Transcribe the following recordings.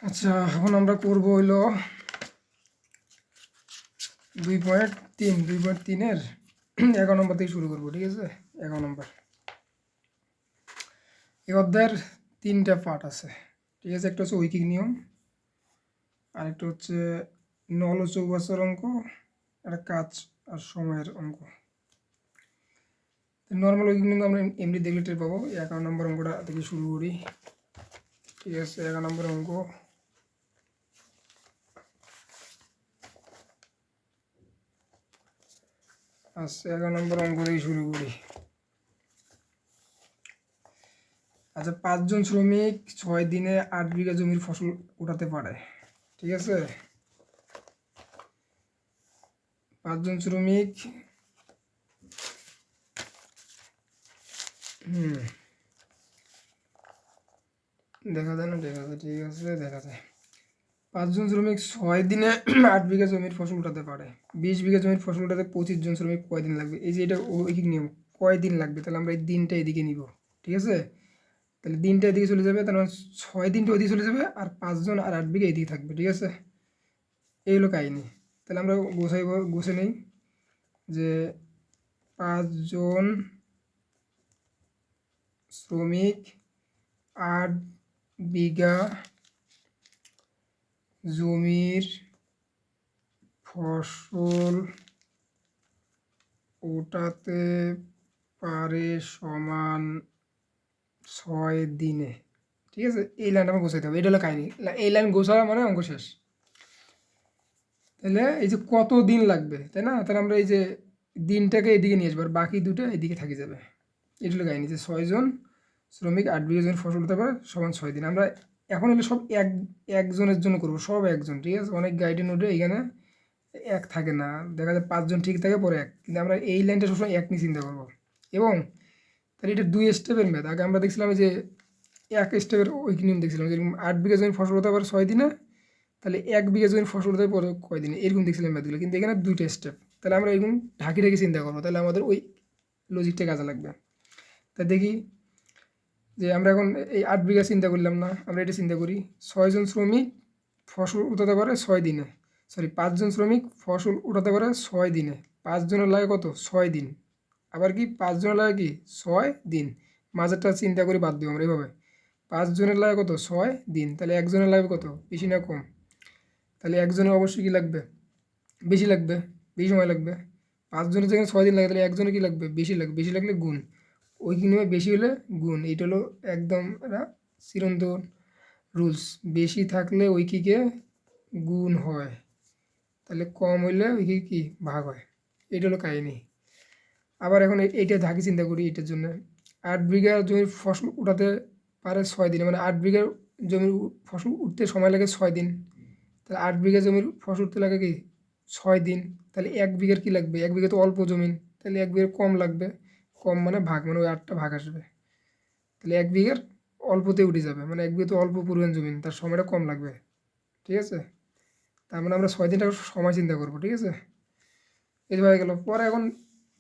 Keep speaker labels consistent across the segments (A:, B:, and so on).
A: আচ্ছা, এখন আমরা করব হইলো 2.3 11 নম্বর থেকে শুরু করব। ঠিক আছে, 11 নম্বর। এই অধ্যায়ের 3টা পার্ট আছে। ঠিক আছে, একটা হচ্ছে ঐকিক নিয়ম, আরেকটা হচ্ছে নল ও চৌবাচ্চার অঙ্ক, একটা কাজ আর সময়ের অঙ্ক। নর্মাল ঐকিক নিয়ম আমরা এমনি দেখলে টের পাবো। 11 নম্বর অঙ্কটা থেকে শুরু করি। ঠিক আছে, 11 নম্বর অঙ্ক। আচ্ছা, 11 নম্বর অঙ্ক থেকে শুরু করি। আচ্ছা, 5 জন শ্রমিক 6 দিনে 8 বিঘা জমির ফসল উঠাতে পারে। ঠিক আছে, 5 জন শ্রমিক দেখা যায় না? দেখা যায়, ঠিক আছে, দেখা যায়। 5 জন শ্রমিক 6 দিনে 8 বিঘা জমির ফসল উঠাতে পারে। 20 বিঘা জমির ফসল উঠাতে 25 জন শ্রমিক কয়দিন লাগবে? এই যে এটা ঐকিক নিয়ম, কয়দিন লাগবে, তাহলে আমরা এই দিনটা এদিকে নিব। ঠিক আছে, তাহলে দিনটা এদিকে চলে যাবে, তার মানে 6 দিনটা ওদিকে চলে যাবে, আর 5 জন আর 8 বিঘা এদিকে থাকবে। ঠিক আছে, এই হলো কাহিনি। তাহলে আমরা গোছাই নেই যে 5 জন শ্রমিক 8 বিঘা জমির ফসল ওঠাতে পারে সমান 6 দিনে। ঠিক আছে, এই লাইনটা আমার গোছাইতে হবে। এটা হলো কাহিনি। এই লাইন গোছা মানে অঙ্ক শেষ। তাহলে এই যে কত দিন লাগবে, তাই না? তাহলে আমরা এই যে দিনটাকে এদিকে নিয়ে আসবো, আর বাকি দুটো এদিকে থাকি যাবে। এটা হলো কাহিনি যে 6 জন শ্রমিক 8 বিঘা জমির ফসল উঠাতে পারে সমান 6 দিন। আমরা এখন হলে সব একজনের জন্য করবো, সব একজন। ঠিক আছে, অনেক গাইডে নোটে এখানে এক থাকে না, দেখা যায় 5 জন ঠিক থাকে, পরে এক। কিন্তু আমরা এই লাইনটা সবসময় এক নিয়ে চিন্তা করবো। এবং তাহলে এটা 2 স্টেপের ম্যাথ। আগে আমরা দেখছিলাম যে 1 স্টেপের ঐকিক নিয়ম দেখছিলাম, যেরকম 8 বিঘা জমির ফসল হতে পারে 6 দিনে, তাহলে 1 বিঘা জমির ফসল হতে পরে কয় দিনে, এরকম দেখছিলাম ম্যাথগুলো। কিন্তু এখানে 2টা স্টেপ, তাহলে আমরা এরকম ঢাকি চিন্তা করবো, তাহলে আমাদের ওই লজিকটা কাজে লাগবে। তা দেখি যে আমরা এখন এই 8 বিঘা চিন্তা করলাম না, আমরা এটা চিন্তা করি 6 জন শ্রমিক ফসল উঠাতে পারে 6 দিনে, 5 জন শ্রমিক ফসল উঠাতে পারে 6 দিনে। 5 জনের লাগে কত? 6 দিন। আবার কি 5 জনের লাগে কি 6 দিন। মাঝেরটা চিন্তা করে বাদ দিব আমরা এইভাবে। 5 জনের লাগে কত? 6 দিন। তাহলে একজনের লাগবে কত? বেশি না কম? তাহলে একজনের অবশ্যই কি লাগবে? বেশি লাগবে, বেশি সময় লাগবে। 5 জনের যেখানে 6 দিন লাগে, তাহলে একজনের কি লাগবে? বেশি লাগবে। বেশি লাগলে গুণ, ওই কি নেবে? বেশি হলে গুণ। এইটা হলো একদম একটা চিরন্তন রুলস। বেশি থাকলে ঐকিকে গুণ হয়, তাহলে কম হইলে ঐকিকে কি ভাগ হয়। এটা হলো কাহিনি। আবার এখন এইটা ঢাকি চিন্তা করি। এটার জন্য 8 বিঘা জমির ফসল উঠাতে পারে 6 দিনে, মানে 8 বিঘা জমির ফসল উঠতে সময় লাগে 6 দিন। তাহলে 8 বিঘা জমির ফসল উঠতে লাগে কি 6 দিন। তাহলে 1 বিঘার কি লাগবে? 1 বিঘা তো অল্প জমিন, তাহলে 1 বিঘার কম লাগবে। কম মানে ভাগ, মানে ওই 8টা ভাগ আসবে। তাহলে 1 বিঘার অল্পতে উঠে যাবে, মানে 1 বিঘা তো অল্প পরিমাণ জমিন, তার সময়টা কম লাগবে। ঠিক আছে, তার মানে আমরা 6 দিনটা সময় চিন্তা করবো। ঠিক আছে, এই হয়ে গেল। পরে এখন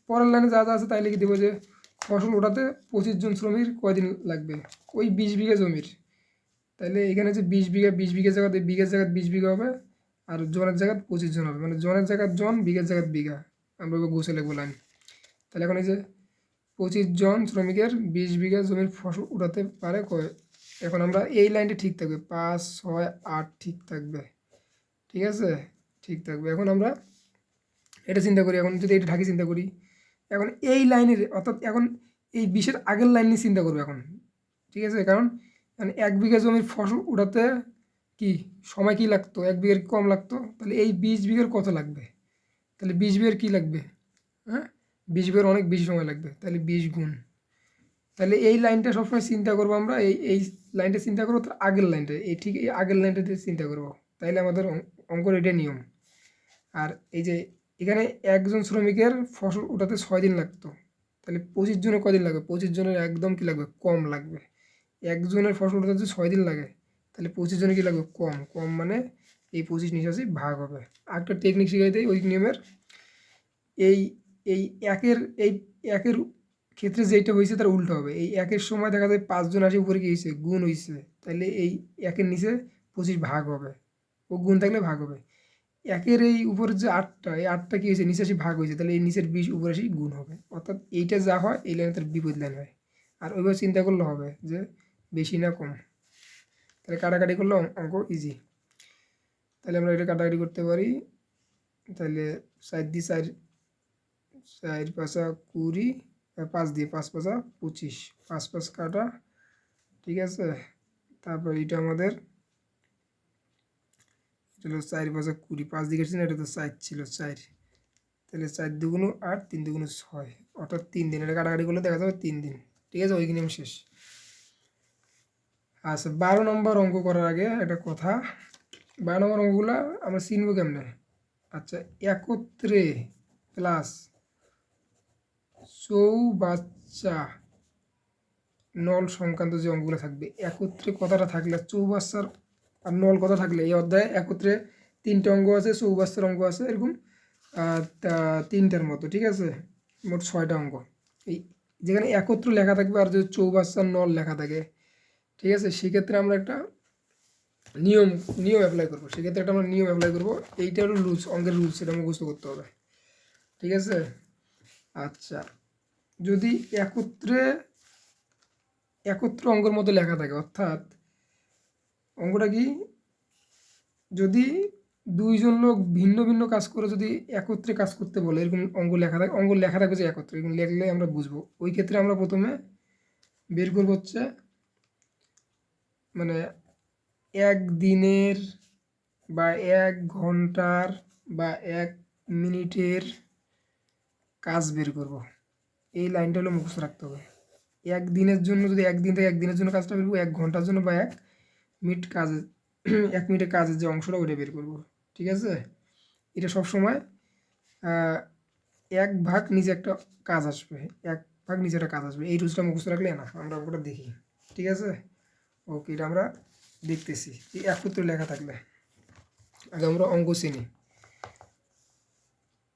A: পরের লাইনে যা যা আছে তাই লিখে দেবো যে ফসল ওঠাতে 25 জন শ্রমিক কয়দিন লাগবে, ওই 20 বিঘা জমির। তাহলে এখানে যে 20 বিঘা, 20 বিঘা জায়গাতে বিঘার জায়গায় 20 বিঘা হবে, আর জনের জায়গায় 25 জন হবে, মানে জনের জায়গায় জন, বিঘার জায়গায় বিঘা। আমরা গুছে লিখবো লাইন। তাহলে এখন এই যে 25 জন শ্রমিকের 20 বিঘা জমির ফসল উঠাতে পারে কয়। এখন আমরা এই লাইনটা ঠিক থাকবে, 5, 6, 8 ঠিক থাকবে। ঠিক আছে, ঠিক থাকবে। এখন আমরা এটা চিন্তা করি। এখন যদি এটা ঢাকি চিন্তা করি, এখন এই লাইনের, অর্থাৎ এখন এই 20-এর আগের লাইন নিয়ে চিন্তা করবো এখন। ঠিক আছে, কারণ 1 বিঘা জমির ফসল উঠাতে কি সময় কি লাগতো? 1 বিঘার কম লাগতো। তাহলে এই 20 বিঘার কত লাগবে? তাহলে 20 বিঘার কী লাগবে? হ্যাঁ, 20 বিঘার অনেক বেশি সময় লাগবে, তাহলে 20 গুণ। তাহলে এই লাইনটা সবসময় চিন্তা করবো আমরা, এই লাইনটা চিন্তা করবো, তার আগের লাইনটা, এই ঠিক এই আগের লাইনটাতে চিন্তা করবো। তাইলে আমাদের অঙ্কর এটা নিয়ম। আর এই যে এখানে একজন শ্রমিকের ফসল উঠাতে 6 দিন লাগতো, তাহলে 25 জনের কদিন লাগবে? 25 জনের একদম কি লাগবে? কম লাগবে। একজনের ফসল উঠাতে যদি 6 দিন লাগে, তাহলে 25 জনের কী লাগবে? কম। কম মানে এই 25 নিচে ভাগ হবে। আরেকটা টেকনিক শিখাই দেয় ওই নিয়মের। এই এই একের ক্ষেত্রে যেইটা হয়েছে তার উল্টো হবে। এই 1-এর সময় দেখা যায় 5 জন আসে উপরে কি হয়েছে? গুণ হয়েছে। তাহলে এই 1-এর নিচে 25 ভাগ হবে, ও গুণ থাকলে ভাগ হবে। একের এই উপরের যে 8টা, এই 8টা কী হয়েছে, নিচে আসি ভাগ হয়েছে, তাহলে এই নিচের 20 উপরে আসি গুণ হবে। অর্থাৎ এইটা যা হয় এই লাইনে তার বিপরীত লাইন হয়। আর ওইভাবে চিন্তা করলে হবে যে বেশি না কম, তাহলে কাটাকাটি করলে অঙ্ক ইজি। তাহলে আমরা এটা কাটাকাটি করতে পারি। তাহলে 4 দিয়ে 4, 4 পাঁচা 20, 5 দিয়ে 5 পাঁচা 25, 5 5 কাটা, ঠিক আছে। তারপর এটা আমাদের হলো 4 পাঁচা 20, 5 দিকে ছিল, এটা তো 4 ছিল 4, তাহলে 4 দুগুণ 8, 3 দুগুণ 6, অর্থাৎ 3 দিন। এটা কাটাকাটি করলে দেখা যাবে 3 দিন, ঠিক আছে। ওই নিয়ম শেষ। আচ্ছা, 12 নম্বর অঙ্ক করার আগে একটা কথা, 12 নম্বর অঙ্কগুলো আমরা চিনবো কেমনে? আচ্ছা, একত্রে প্লাস চৌবাচ্চা নল সংক্রান্ত যে অঙ্কগুলো থাকবে, একত্রে কথাটা থাকলে চৌবাচ্চার আর নল কথা থাকলে, এই অধ্যায়ে একত্রে 3টে অঙ্ক আছে, চৌবাচ্চার অঙ্ক আছে এরকম 3টার মতো, ঠিক আছে। মোট 6টা অঙ্ক। এই যেখানে একত্র লেখা থাকবে আর যদি চৌবাচ্চার নল লেখা থাকে, ঠিক আছে, সেক্ষেত্রে আমরা একটা নিয়ম অ্যাপ্লাই করবো। সেক্ষেত্রে একটা আমরা নিয়ম অ্যাপ্লাই করবো। এইটা হলো রুলস, অঙ্কের রুলস, সেটা মুখস্থ করতে হবে, ঠিক আছে। আচ্ছা, যদি একত্র অঙ্কের মতো লেখা থাকে, অর্থাৎ অঙ্কটা কি, যদি দুইজন লোক ভিন্ন ভিন্ন কাজ করে যদি একত্রে কাজ করতে বলে, এরকম অঙ্ক লেখা থাকবে যে একত্রে, এরকম লেখলে আমরা বুঝবো। ওই ক্ষেত্রে আমরা প্রথমে বের করবো হচ্ছে মানে 1 দিনের বা 1 ঘন্টার বা 1 মিনিটের কাজ বের করব। এই লাইনটা হলো মুখস্থ রাখতে হবে। 1 দিনের জন্য যদি 1 দিন থেকে 1 দিনের জন্য কাজটা বের করবো, 1 ঘন্টার জন্য বা 1 মিনিট কাজে 1 মিনিটের কাজের যে অংশটা ওইটা বের করব, ঠিক আছে। এটা সবসময় 1 ভাগ নিচে একটা কাজ আসবে, 1 ভাগ নিচে একটা কাজ আসবে। এই রুলসটা মুখস্থ রাখলে না, আমরা অঙ্কটা দেখি, ঠিক আছে। ওকে, এটা আমরা দেখতেছি এই একত্রে লেখা থাকলে। আগে আমরা অঙ্ক চিনি।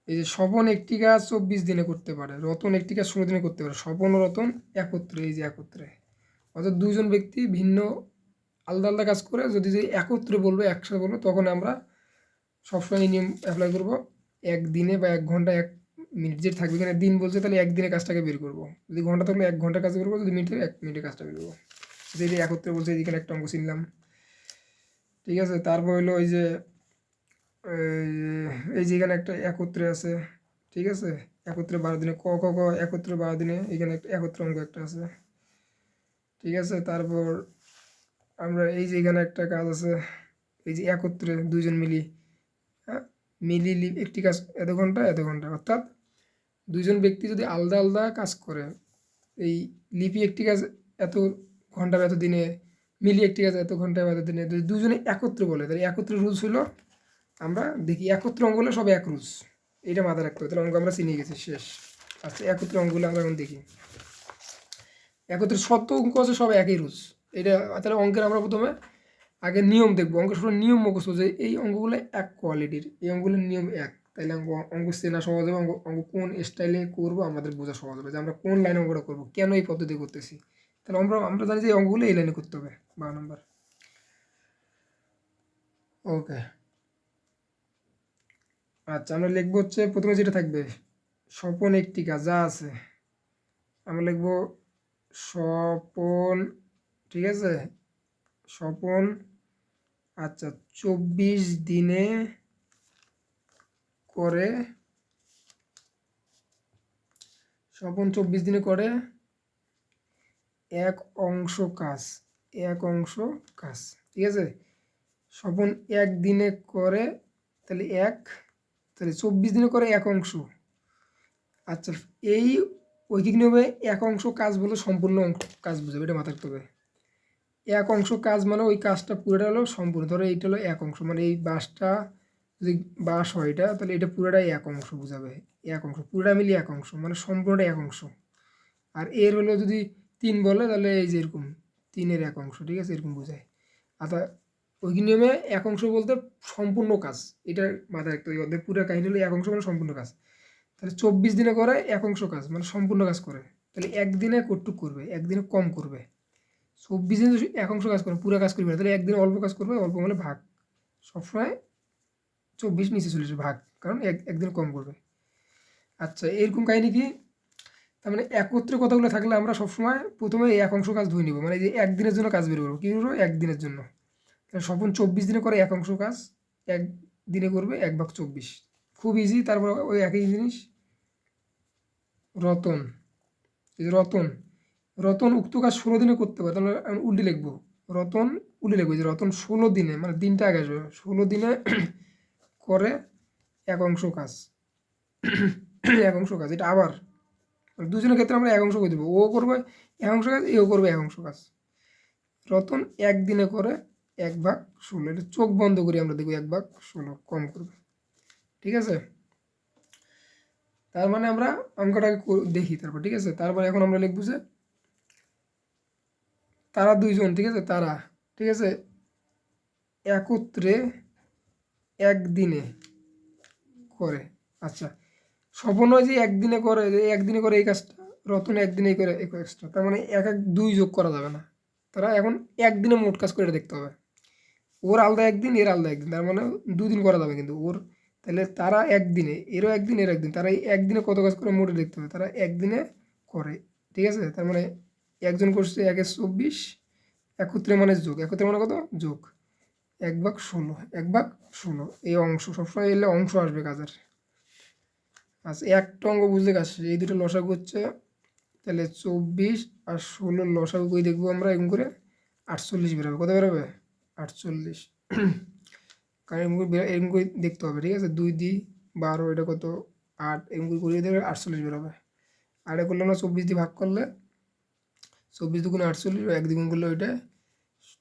A: এই যে স্বপন একটি কাজ 24 দিনে করতে পারে, রতন একটি কাজ 16 দিনে করতে পারে। স্বপন ও রতন একত্রে, এই যে একত্রে, অর্থাৎ দুইজন ব্যক্তি ভিন্ন আলাদা আলাদা কাজ করে যদি একত্রে বলবো, একসাথে বলবো, তখন আমরা সবসময় এই নিয়ম অ্যাপ্লাই করবো। 1 দিনে বা 1 ঘন্টা 1 মিনিট যে থাকবে, এখানে দিন বলছে তাহলে 1 দিনের কাজটাকে বের করবো। যদি ঘন্টা থাকলে 1 ঘন্টার কাজ করবো, যদি মিনিটের 1 মিনিটের কাজটা বের করবো। যদি একত্রে বলছে, এখানে একটা অঙ্ক চিনলাম, ঠিক আছে। তারপর হলো ওই যে এই যে এখানে একটা একত্রে আছে, ঠিক আছে। একত্রে 12 দিনে ক ক ক একত্রে 12 দিনে, এখানে একটা একত্রে অঙ্ক একটা আছে, ঠিক আছে। তারপর আমরা এই যে এখানে একটা কাজ আছে, এই যে একত্রে দুইজন মিলি, হ্যাঁ, একটি কাজ এত ঘন্টা এত ঘন্টা, অর্থাৎ দুইজন ব্যক্তি যদি আলাদা আলাদা কাজ করে, এই লিপি একটি কাজ এত ঘন্টা এত দিনে, মিলি একটি কাজ এত ঘন্টা এত দিনে, যদি দুজনে একত্রে বলে, তাহলে একত্রে রুলস হলো, আমরা দেখি একত্রে অঙ্কগুলো সব এক রুলস, এইটা মাথায় রাখতে হবে। তাহলে অঙ্ক আমরা চিনিয়ে গেছি, শেষ। আচ্ছা, একত্রে অঙ্কগুলো আমরা এখন দেখি। একত্রে শত অঙ্ক আছে, সব একই রুলস। এটা তাহলে অঙ্কের আমরা প্রথমে আগে নিয়ম দেখবো। অঙ্কের সব নিয়ম মুখস্থ, যে এই অঙ্কগুলো এক কোয়ালিটির, এই অঙ্কগুলোর নিয়ম এক, তাইলে অঙ্ক চেনা সহজ হবে। অঙ্ক কোন স্টাইলে করবো আমাদের বোঝা সহজ হবে, যে আমরা কোন লাইনে অঙ্কটা করবো, কেন এই পদ্ধতি করতেছি। তাহলে আমরা জানি যে এই অঙ্কগুলো এই লাইনে করতে হবে। 12 নম্বর। ওকে, আচ্ছা, আমরা লিখবো হচ্ছে প্রথমে যেটা থাকবে, স্বপন একটি কাজ যা আছে, আমরা লিখবো স্বপন, ঠিক আছে। স্বপন, আচ্ছা, 24 দিনে করে, স্বপন 24 দিনে করে এক অংশ কাজ, এক অংশ কাজ, ঠিক আছে। স্বপন 1 দিনে করে, তাহলে তাহলে 24 দিনে করে এক অংশ। আচ্ছা, এই ঐকিক নিয়মে এক অংশ কাজ বলে সম্পূর্ণ কাজ বুঝাবে, এটা মাথায় রাখতে হবে। এক অংশ কাজ মানে ওই কাজটা পুরোটা হলো সম্পূর্ণ। ধরো এইটা হলো এক অংশ, মানে এই বাঁশটা যদি বাঁশ হয় এটা, তাহলে এটা পুরোটাই এক অংশ বুঝাবে। এক অংশ পুরোটা মিলিয়ে এক অংশ, মানে সম্পূর্ণটা এক অংশ। আর এর হলো যদি 3 বলে, তাহলে এই যে এরকম 3-এর এক অংশ, ঠিক আছে, এরকম বোঝায়। অর্থাৎ ওই নিয়মে এক অংশ বলতে সম্পূর্ণ কাজ, এটা মাথায় রাখতে হবে। ওদের পুরো কাহিনী হলো এক অংশ মানে সম্পূর্ণ কাজ। তাহলে 24 দিনে করে এক অংশ কাজ মানে সম্পূর্ণ কাজ করে, তাহলে একদিনে কতটুক করবে, একদিনে কম করবে। 24 দিনে যদি 1 অংশ কাজ করে পুরো কাজ করবে না, তাহলে একদিনে অল্প কাজ করবে, অল্প মানে ভাগ, সবসময় 24 নিচে চলে আসবে ভাগ, কারণ একদিন কম করবে। আচ্ছা, এরকম কাহিনী কি, তার মানে একত্রে কতগুলো থাকলে আমরা সবসময় প্রথমে এই 1 অংশ কাজ ধুয়ে নিব, মানে যে একদিনের জন্য কাজ বের করবো, কী করবো একদিনের জন্য। তাহলে স্বপন 24 দিনে করে 1 অংশ কাজ, একদিনে করবে 1/24, খুব ইজি। তারপর ওই একই জিনিস রতন, এই যে রতন, রতন উক্ত কাজ 16 দিনে করতে পারে, তাহলে আমি উল্টি লিখবো, রতন উল্টি লিখবো যে রতন 16 দিনে, মানে দিনটা আগে আসবে, 16 দিনে করে 1 অংশ কাজ, 1 অংশ কাজ। এটা আবার দুজনের ক্ষেত্রে আমরা 1 অংশ করে দেবো, ও করবে 1 অংশ কাজ, এও করবে 1 অংশ কাজ। রতন একদিনে করে 1/16, এটা চোখ বন্ধ করি আমরা দেখবো 1/16 কম করবে, ঠিক আছে। তার মানে আমরা অঙ্কটাকে দেখি তারপর, ঠিক আছে। তারপর এখন আমরা লিখবো যে তারা দুইজন, ঠিক আছে, তারা, ঠিক আছে, একত্রে একদিনে করে। আচ্ছা, স্বপন যে একদিনে করে, যে একদিনে করে এই কাজটা, রতন একদিনেই করে এই কাজটা, তার মানে এক এক দুই যোগ করা যাবে না, তারা এখন একদিনে মোট কাজ করে দেখতে হবে, ওর আলাদা একদিন, এর আলাদা একদিন, তার মানে 2 দিন করা যাবে কিন্তু ওর, তাহলে তারা একদিনে, এরও একদিন, এর একদিন, তারা এই একদিনে কত কাজ করে মোটে দেখতে হবে, তারা একদিনে করে, ঠিক আছে। তার মানে একজন করছে 1/24, একত্রে মানে যোগ, একত্রে মানে কত যোগ 1/16, 1/16, এই অংশ সবসময় এলে অংশ আসবে কাজের। আচ্ছা, একটা অঙ্ক বুঝতে কাজ, এই দুটো লসাগু হচ্ছে, তাহলে 24 আর 16 লসাগু করে দেখবো আমরা, এরকম করে 48 বেরোবে, কত বেরোবে 48, কারণ এরকম করে দেখতে হবে, ঠিক আছে, 2 দিয়ে 12, এটা কত 8, এরকম করে করিয়ে দেবে 48 বেরোবে। আর এটা করলে আমরা 24 দিয়ে ভাগ করলে 24 দুগুণে 48, 1 দ্বিগুণ করলে ওইটা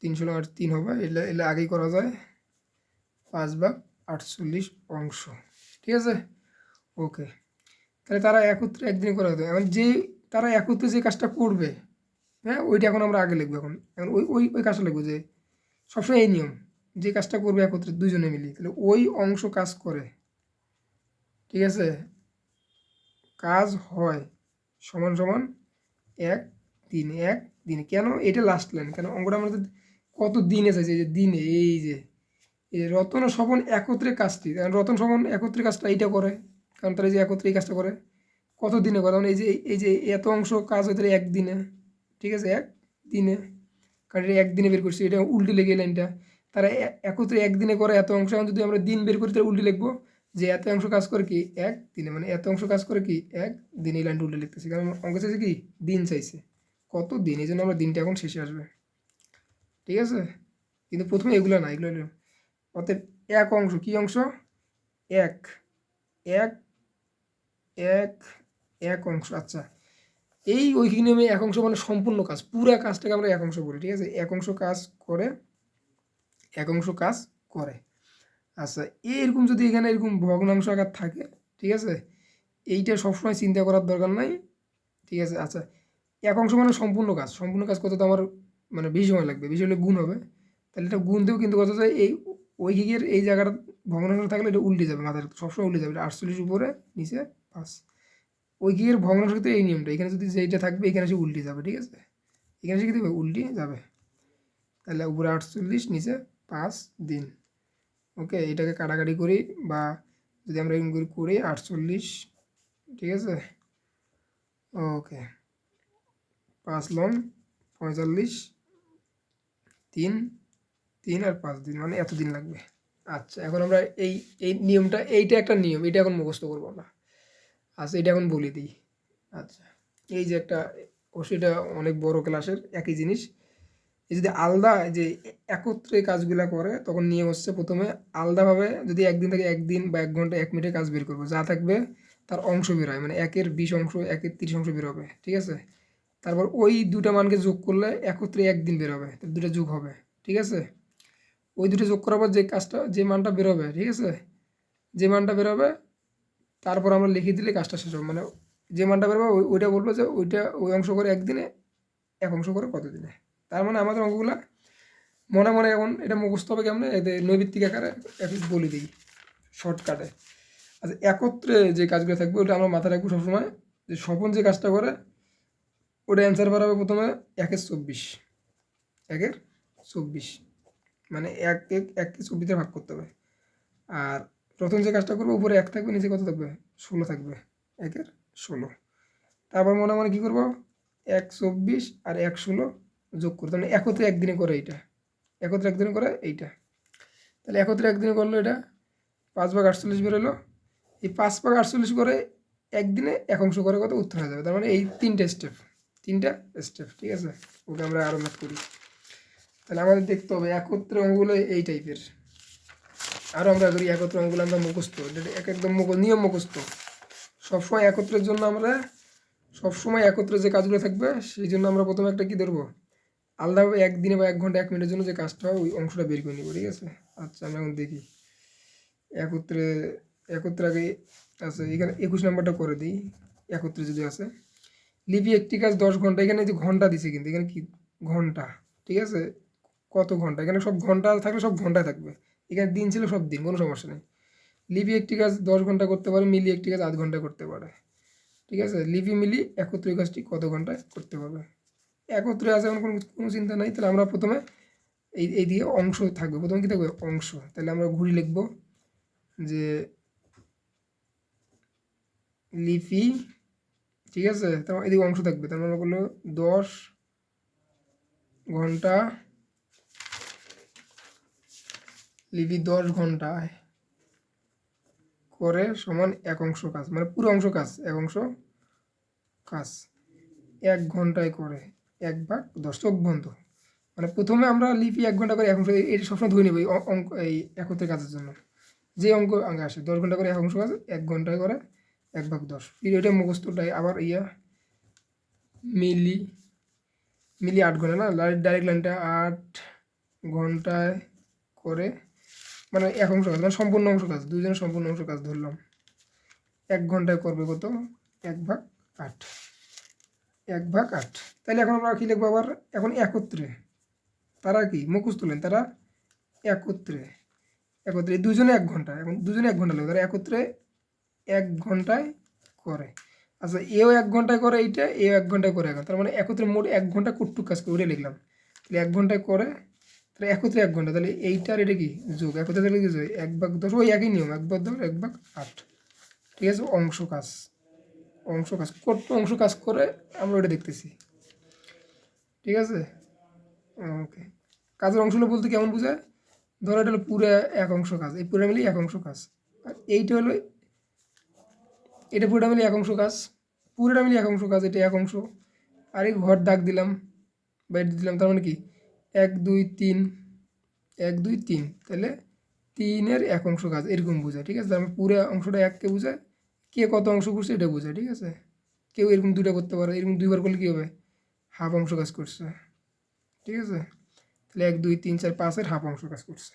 A: 308 হবে, এলে এলে আগেই করা যায় 5/48 অংশ, ঠিক আছে। ওকে, তাহলে তারা একত্রে একদিনে করা হতো, এখন যে তারা একত্রে যে কাজটা করবে, হ্যাঁ, ওইটা এখন আমরা আগে লিখবো, এখন এখন ওই ওই ওই কাজটা লিখবো, যে সবসময় এই নিয়ম, যে কাজটা করবে একত্রে দুজনে মিলিয়ে, তাহলে ওই অংশ কাজ করে, ঠিক আছে, কাজ হয় সমান সমান এক দিনে, এক দিনে। কেন এটা লাস্ট লাইন, কেন অঙ্কটা আমাদের কত দিনে চাইছে, এই যে দিনে, এই যে রতন ও স্বপন একত্রে কাজটি, কারণ রতন স্বপন একত্রে কাজটা এইটা করে, কারণ তারা যে একত্রে এই কাজটা করে কত দিনে করে, মানে এই যে এত অংশ কাজ হতে একদিনে, ঠিক আছে, এক দিনে, কারণ এটা একদিনে বের করছি, এটা উল্টে লেগে লাইনটা, তারা একত্রে একদিনে করে এত অংশ, এখন যদি আমরা দিন বের করি তাহলে উল্টে লিখবো, যে এত অংশ কাজ করে কি এক দিনে, মানে এত অংশ কাজ করে কি এক দিনে, এই লাইনটা উল্টে লিখতেছি, কারণ অঙ্ক চাইছে কি দিন চাইছে, কত দিন, এই জন্য আমরা দিনটা এখন শেষে আসবে, ঠিক আছে। কিন্তু প্রথমে এগুলো না, এগুলো অতএব এক অংশ, কি অংশ এক, এক এক এক অংশ। আচ্ছা, এই ঐকিক নিয়মে 1 অংশ মানে সম্পূর্ণ কাজ, পুরো কাজটাকে আমরা 1 অংশ বলি, ঠিক আছে, 1 অংশ কাজ করে, 1 অংশ কাজ করে। আচ্ছা, এরকম যদি এখানে এরকম ভগ্নাংশ আকার থাকে, ঠিক আছে, এইটা সবসময় চিন্তা করার দরকার নাই, ঠিক আছে। আচ্ছা, 1 অংশ মানে সম্পূর্ণ কাজ, সম্পূর্ণ কাজ করতে তো আমার মানে বেশি সময় লাগবে, বেশি হলে গুণ হবে, তাহলে এটা গুণ দিয়েও কিন্তু কথা যায়, এই ঐকিকের এই জায়গাটা ভগ্নাংশ থাকলে এটা উল্টে যাবে, মাথায় সবসময় উল্টে যাবে, এটা 48 উপরে নিচে 5, ঐকিকের ভগ্নাংশ কিন্তু এই নিয়মটা, এখানে যদি যেইটা থাকবে এখানে সে উল্টে যাবে, ঠিক আছে, এখানে সে কী দেবে উল্টে যাবে, তাহলে উপরে 48 নিচে 5 দিন। ওকে, এটাকে কাটাকাটি করি, বা যদি আমরা এরকম করি 48, ঠিক আছে, ওকে, 5 লং 45, 3 3 আর 5 দিন, মানে এত দিন লাগবে। আচ্ছা, এখন আমরা এই এই নিয়মটা, এইটা একটা নিয়ম, এটা এখন মুখস্থ করবো আমরা। আচ্ছা, এটা এখন বলে দিই। আচ্ছা, এই যে একটা, অবশ্যই এটা অনেক বড় ক্লাসের একই জিনিস, এই যদি আলাদা যে একত্রে কাজগুলো করে, তখন নিয়ম হচ্ছে প্রথমে আলাদাভাবে যদি একদিন থেকে একদিন বা 1 ঘন্টা 1 মিনিটে কাজ বের করবো, যা থাকবে তার অংশ বের হয়, মানে 1-এর 20 অংশ, 1-এর 30 অংশ বের হবে, ঠিক আছে। তারপর ওই দুটা মানকে যোগ করলে একত্রে একদিন বের হবে, দুটো যোগ হবে, ঠিক আছে। ওই দুটো যোগ করার পর যে কাজটা, যে মানটা বেরোবে, ঠিক আছে, যে মানটা বেরোবে তারপর আমরা লিখে দিলে কাজটা শেষ হবে, মানে যে মানটা বেরোবে ওইটা বলবো যে ওইটা ওই অংশ করে একদিনে, 1 অংশ করে কত দিনে। তার মানে আমাদের অঙ্কগুলো মনে মনে এখন এটা মুখস্থ হবে কেমন, এদের নৈবিত্তিক আকারে একটু বলে দিই শর্টকাটে। আচ্ছা, একত্রে যে কাজগুলো থাকবে ওটা আমরা মাথায় রাখবো সবসময়, যে স্বপন যে কাজটা করে ওটা অ্যান্সার বেরোবে প্রথমে 1-24, 1 24, মানে 1কে 24 ভাগ করতে হবে। আর প্রথম যে কাজটা করবো, উপরে 1 থাকবে, নিচে কত থাকবে 16 থাকবে, 1 16। তারপর মনে মনে কী করবো, 1 24 আর 1 16 যোগ করতে, মানে একত্রে একদিনে করে এইটা, একত্রে একদিনে করে এইটা। তাহলে একত্রে একদিনে করলো এটা 5 ভাগ 48 বেরোলো। এই 5 ভাগ 48 করে একদিনে 1 অংশ করে কত উত্তর হয়ে যাবে। তার মানে এই তিনটা স্টেপ, ঠিক আছে। ওকে আমরা আরও ম্যাথ করি। তাহলে আমাদের দেখতে হবে একত্রে অঙ্কগুলো এই টাইপের। আরও আমরা করি একত্রে অঙ্কগুলো, আমরা মুখস্থ, এটা একদম নিয়ম মুখস্থ। সবসময় একত্রের জন্য আমরা সবসময় একত্রে যে কাজগুলো থাকবে সেই জন্য আমরা প্রথমে একটা কী ধরবো, আলাদাভাবে একদিনে বা 1 ঘন্টা 1 মিনিটের জন্য যে কাজটা হয় ওই অংশটা বের করে নিব, ঠিক আছে। আচ্ছা আমরা এখন দেখি একত্রে আগে আছে, এখানে 21 নাম্বারটা করে দিই। একত্রে যদি আছে, লিপি একটি কাজ 10 ঘন্টা, এখানে যে ঘন্টা দিছে, কিন্তু এখানে কি ঘন্টা, ঠিক আছে। কত ঘন্টা, এখানে সব ঘন্টা থাকলে সব ঘন্টায় থাকবে, এখানে দিন ছিল সব দিন, কোনো সমস্যা নেই। লিপি একটি কাজ 10 ঘন্টা করতে পারে, মিলি একটি কাজ 8 ঘন্টা করতে পারে, ঠিক আছে। লিপি মিলি একত্রে কাজটি কত ঘন্টায় করতে পারবে। একত্রে আছে এমন কোনো চিন্তা নাই। তাহলে আমরা প্রথমে এই দিকে অংশ থাকবে, প্রথমে কী থাকবে অংশ। তাহলে আমরা ঘুরি লিখব যে লিপি, ঠিক আছে। তারপর এদিকে অংশ থাকবে, তার মানে বললো 10 ঘন্টা, লিপি 10 ঘন্টায় করে সমান 1 অংশ কাজ, মানে পুরো অংশ কাজ 1 অংশ কাজ 1 ঘন্টায় করে 1 ভাগ 10 চোখ বন্ধ। মানে প্রথমে আমরা লিপি 1 ঘন্টা করে 1 অংশ, এটা সবসময় ধরে নেব এই অঙ্ক, এই একত্রে কাজের জন্য যে অঙ্ক আগে আসে 10 ঘন্টা করে 1 অংশ কাজ 1 ঘন্টায় করে 1 ভাগ 10। এটা মুখস্থটাই আবার মিলি 8 ঘন্টা না, ডাইরেক্ট লাইনটা 8 ঘন্টায় করে, মানে 1 অংশ কাজ, মানে সম্পূর্ণ অংশ কাজ, দুইজনের সম্পূর্ণ অংশ কাজ ধরলাম। 1 ঘন্টায় করবে কত 1 ভাগ 8, 1 ভাগ 8। তাহলে এখন আমরা কী লিখবো আবার, এখন একত্রে তারা কি মুখস্থ তুলেন, তারা একত্রে দুজনে 1 ঘন্টা, এখন দুজনে 1 ঘন্টা লাগবে, তারা একত্রে 1 ঘন্টায় করে। আচ্ছা এও 1 ঘন্টায় করে, এইটা এও 1 ঘন্টায় করে, এখন তার মানে একত্রে মোট 1 ঘন্টা কুটটুক কাজ করে, ওটা লিখলাম। তাহলে 1 ঘন্টায় করে, তাহলে একত্রে 1 ঘন্টা, তাহলে এইটা আর এটা কি যোগ, একত্রে তাহলে কি যোগ 1 ভাগ 10, ওই একই নিয়ম 1 ভাগ 10 1 ভাগ 8, ঠিক আছে। অংশ কাজ কত অংশ কাজ করে আমরা ওটা দেখতেছি, ঠিক আছে। ওকে, কাজের অংশগুলো বলতে কেমন বোঝায়, ধরো এটা হলো পুরো 1 অংশ কাজ, এই পুরো মিলিয়ে 1 অংশ কাজ, আর এইটা হলো এটা পুরোটা মিলিয়ে 1 অংশ কাজ, পুরোটা মিলিয়ে 1 অংশ কাজ, এটা 1 অংশ। আর এই ঘর দাগ দিলাম বা এটা দিলাম, তার মানে কি 1 2 3 1 2 3, তাহলে 3-এর 1 অংশ কাজ এরকম বোঝায়, ঠিক আছে। আমি পুরো অংশটা 1কে বোঝায়, কে কত অংশ করছে এটা বোঝায়, ঠিক আছে। কেউ এরকম 2টা করতে পারে, এরকম 2বার করলে কী হবে হাফ অংশ কাজ করছে, ঠিক আছে। তাহলে 1 2 3 4 5-এর হাফ অংশ কাজ করছে।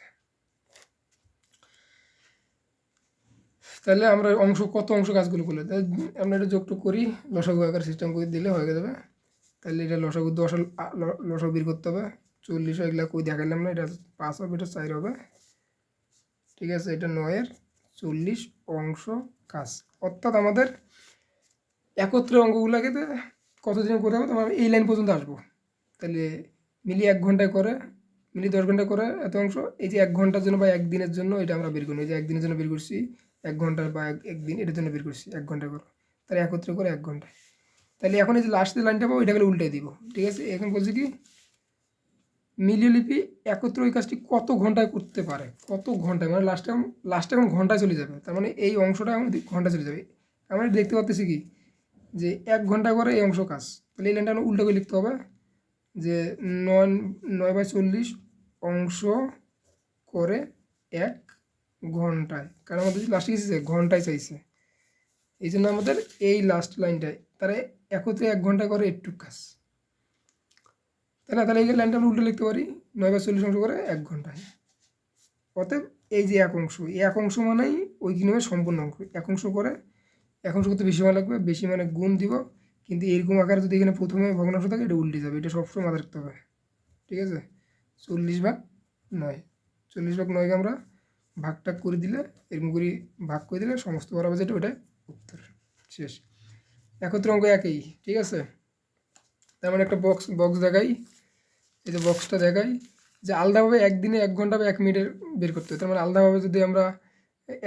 A: তাহলে আমরা কত অংশ কাজগুলো করলে, তাহলে আমরা এটা যোগটুক করি, লসাগু আকার সিস্টেম করে দিলে হয়ে যাবে। তাহলে এটা লসাগু 10 লসাগু বের করতে হবে, 40 এগুলা কই দেখালাম না, এটা 5 হবে, এটা 4 হবে, ঠিক আছে। এটা 9-এর 40 অংশ কাজ, অর্থাৎ আমাদের একত্রে অঙ্কগুলোকে কতদিন করতে হবে, তোমার এই লাইন পর্যন্ত আসবো। তাহলে মিলি 1 ঘন্টায় করে, মিলি 10 ঘন্টা করে এত অংশ, এই যে 1 ঘন্টার জন্য বা 1 দিনের জন্য এটা আমরা বের করি, এই যে 1 দিনের জন্য বের করছি, 1 ঘন্টার বা 1 দিন এটার জন্য বের করছি 1 ঘন্টা করে, তাহলে একত্রে করে 1 ঘন্টায়। তাহলে এখন এই যে লাস্ট লাইনটা পাবো, এটা গেলে উল্টে দিব, ঠিক আছে। এখন বলছি কি মিলিলিপি একত্রে ওই কাজটি কত ঘন্টায় করতে পারে, কত ঘন্টায়, মানে লাস্টে এখন ঘন্টায় চলে যাবে, তার মানে এই অংশটা এখন ঘন্টায় চলে যাবে। আমরা দেখতে পাচ্ছি কি যে 1 ঘন্টা করে এই অংশ কাজ, তাহলে এই লাইনটা আমরা উল্টো করে লিখতে হবে যে 9/40 অংশ করে 1 ঘন্টায়, কারণ আমাদের লাস্টে কী চাইছে ঘন্টায় চাইছে, এই জন্য আমাদের এই লাস্ট লাইনটায় তারা একত্রে 1 ঘন্টা করে একটু কাজ, তাই না। তাহলে এই লাইনটা আমরা উল্টো লিখতে পারি 9/40 অংশ করে 1 ঘন্টায়। অতএব এই যে 1 অংশ, এই 1 অংশ মানেই ওই নিয়মের সম্পূর্ণ অংশ, 1 অংশ করে 1 অংশ করতে বেশি সময় লাগবে, বেশি মানে গুণ দিব, কিন্তু এরকম আকারে যদি এখানে প্রথমে ভগ্নাংশ থাকে এটা উল্টে যাবে, এটা সবসময় মাথায় রাখতে হবে, ঠিক আছে। 40/9, 40/9কে আমরা ভাগটাগ করে দিলে, এরকম করে ভাগ করে দিলে সমস্ত বরাবর যেটা ওটা উত্তর শেষ। একত্রে অঙ্ক একই, ঠিক আছে। তার মানে একটা বক্স দেখাই এই যে বক্সটা দেখাই যে আলাদাভাবে একদিনে 1 ঘন্টা বা 1 মিনিটের বের করতে হয়। তার মানে আলাদাভাবে যদি আমরা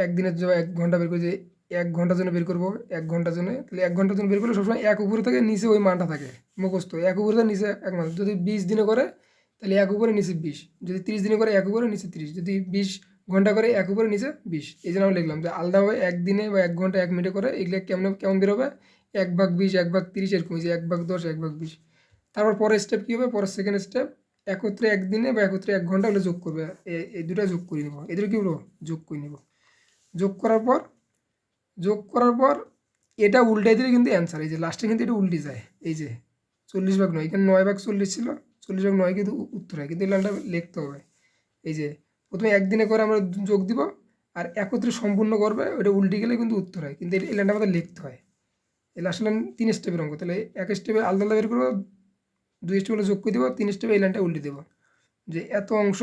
A: একদিনের জন্য 1 ঘন্টা বের করি, যে 1 ঘন্টার জন্য বের করবো, 1 ঘন্টার জন্য, তাহলে 1 ঘন্টার জন্য বের করলে সবসময় এক উপরে থাকে, নিচে ওই মানটা থাকে মুখস্থ, এক উপরে থাকে, নিচে 1 মান। যদি 20 দিনে করে তাহলে 1 উপরে নিচে 20, যদি 30 দিনে করে 1 উপরে নিচে 30, যদি 20 ঘন্টা করে 1 উপরে নিচে 20। এই জন্য আমরা লিখলাম যে আলাদাভাবে একদিনে বা 1 ঘন্টা 1 মিনিটে করে, এগুলো কেমন বেরোবে, 1/20, 1/30, এরকম, যে 1/10, 1/20। তারপর পরের স্টেপ কী হবে, পরের সেকেন্ড স্টেপ, একত্রে একদিনে বা একত্রে 1 ঘন্টা হলে যোগ করবে, এই দুটো যোগ করে নেবো, এদের কী হলো, যোগ করে নেব। যোগ করার পর এটা উল্টাই দিলে কিন্তু অ্যান্সার, এই যে লাস্টে কিন্তু এটা উল্টে যায়, এই যে 40/9, এখানে 9/40 ছিল, 40/9 কিন্তু উত্তর হয়, কিন্তু এই লাইনটা লিখতে হবে। এই যে প্রথমে একদিনে করে আমরা যোগ দিব, আর একত্রে সম্পূর্ণ করবে, ওটা উল্টে গেলে কিন্তু উত্তর হয়, কিন্তু এই লাইনটা আমাদের লিখতে হয়। এই লাস্ট লাইন 3 স্টেপের অঙ্ক, তাহলে 1 স্টেপে আলাদা আলাদা বের করবো, 2 স্টেপে যোগ করে দেবো, 3 স্টেপে এই লাইনটা উল্টে দেবো, যে এত অংশ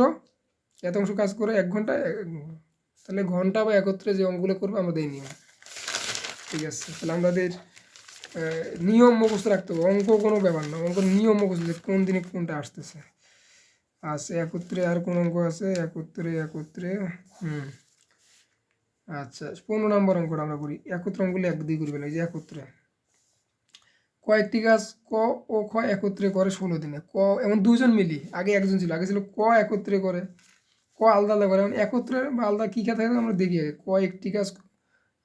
A: কাজ করে 1 ঘন্টা, তাহলে ঘন্টা বা একত্রে যে অঙ্কগুলো করবো আমাদের এই নিয়ম। ঠিক আছে, তাহলে আমাদের নিয়ম মুখস্থ রাখতে হবে, অঙ্ক কোনো ব্যাপার না, অঙ্ক নিয়ম মুখস্থ, যে কোন দিনে কোনটা আসতেছে। আচ্ছা, একত্রে আর কোন অঙ্ক আছে, একত্রে আচ্ছা 15 নম্বর অঙ্কটা আমরা করি, একত্রে অঙ্কগুলো 1 দিয়ে করবেন। এই যে একত্রে কয়েকটি গাছ ক ও খ একত্রে করে 16 দিনে। ক এমন দুজন মিলি, আগে একজন ছিল, আগে ছিল ক একত্রে করে, ক আলাদা আলাদা করে, এমন একত্রে বা আলাদা কী খেতে থাকে আমরা দেখি আগে। ক একটি গাছ,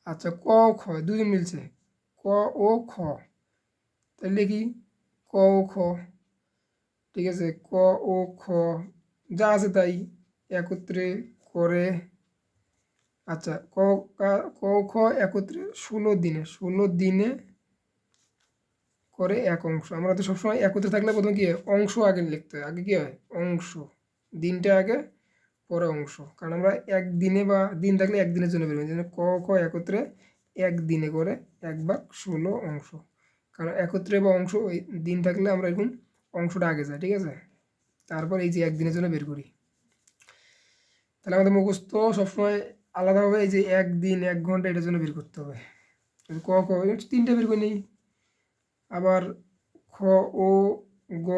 A: আচ্ছা ক ও খ দুজন মিলছে, ক ও খ, তাহলে কি ক ও খ, ঠিক আছে, ক ও খ যা আছে তাই একত্রে করে, আচ্ছা ক ও খ একত্রে 16 দিনে করে 1 অংশ। আমরা তো সবসময় একত্রে থাকলে প্রথমে কি হয়, অংশ আগে লিখতে হয়, আগে কি হয় অংশ, দিনটা আগে পরে অংশ, কারণ আমরা একদিনে বা দিন থাকলে একদিনের জন্য বেরোবে, যেন ক খ একত্রে 1 দিনে করে 1/16 অংশ, কারণ একত্রে বা অংশ ওই দিন থাকলে আমরা এরকম অংশটা আগে যায়, ঠিক আছে। তারপর এই যে একদিনের জন্য বের করি, তাহলে আমাদের মুখস্থ সবসময় আলাদাভাবে এই যে 1 দিন 1 ঘন্টা এটার জন্য বের করতে হবে। ক খ 3টে বের করে নেই, আবার খ ও গ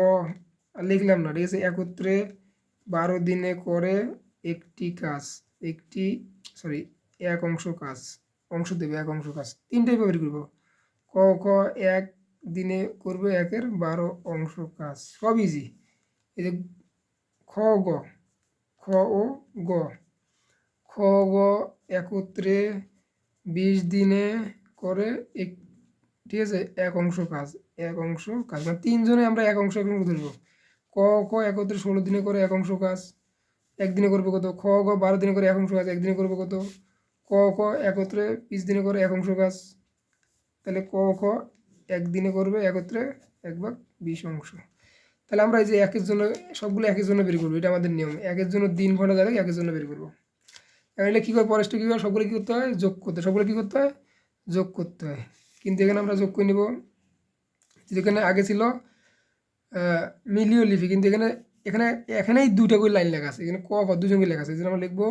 A: লিখলাম না, ঠিক আছে, একত্রে 12 দিনে করে একটি কাজ, সরি 1 অংশ কাজ, অংশ দেবে 1 অংশ কাজ, 3টাই বের করব। ক খ 1 দিনে করবে 1-এর 12 অংশ কাজ, সব ইজি। এই যে খ গ, খ ও গ, খ গ একত্রে 20 দিনে করে এক, ঠিক আছে, 1 অংশ কাজ, 1 অংশ কাজ, মানে 3 জনে আমরা 1 অংশ ধরবো। ক খ একত্রে 16 দিনে করে 1 অংশ কাজ, একদিনে করবে কত, খ গ 12 দিনে করে 1 অংশ কাজ, একদিনে করবে কত, ক খ একত্রে 20 দিনে করে 1 অংশ কাজ, তাহলে ক খ একদিনে করবে একত্রে 1/20 অংশ। তাহলে আমরা এই যে একের জন্য সবগুলো একের জন্য বের করবো, এটা আমাদের নিয়ম, একের জন্য 3 ঘন্টা জায়গায় একের জন্য বের করবো। এখানে কী করে পরেশটা কী করে, সবগুলো কী করতে হয়, যোগ করতে, সবগুলো কী করতে হয়, যোগ করতে হয়। কিন্তু এখানে আমরা যোগ করে নেব, যেখানে আগে ছিল মিলিও লিপি, কিন্তু এখানে এখানে এখানেই 2টা করে লাইন লেখা আছে, এখানে ক খ দুজন করে লেখা আছে, এই জন্য আমরা লিখবো,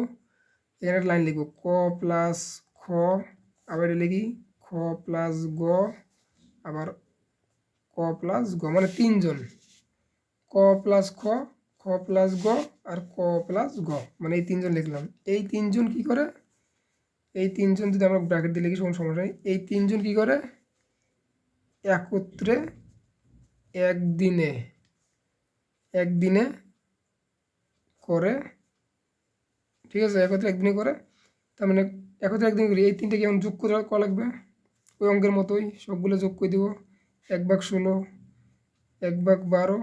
A: এখানে একটা লাইন লিখবো ক প্লাস খ, আবার এটা লিখি খ প্লাস গ, আবার ক প্লাস গ, মানে 3 জন, ক প্লাস খ, খ প্লাস গ, আর ক প্লাস গ, মানে এই 3 জন লিখলাম। এই 3 জন কী করে, এই 3 জন যদি আমরা ব্র্যাকেট দিয়ে লিখি কোনো সমস্যা নেই, এই 3 জন কী করে একত্রে একদিনে করে, ঠিক আছে, একত্রে একদিনে করে, তার মানে একত্রে একদিন করি, এই 3টে কেমন যোগ করে করা লাগবে, ওই অঙ্কের মতোই সবগুলো যোগ করে দেবো, 1/16, 1/12,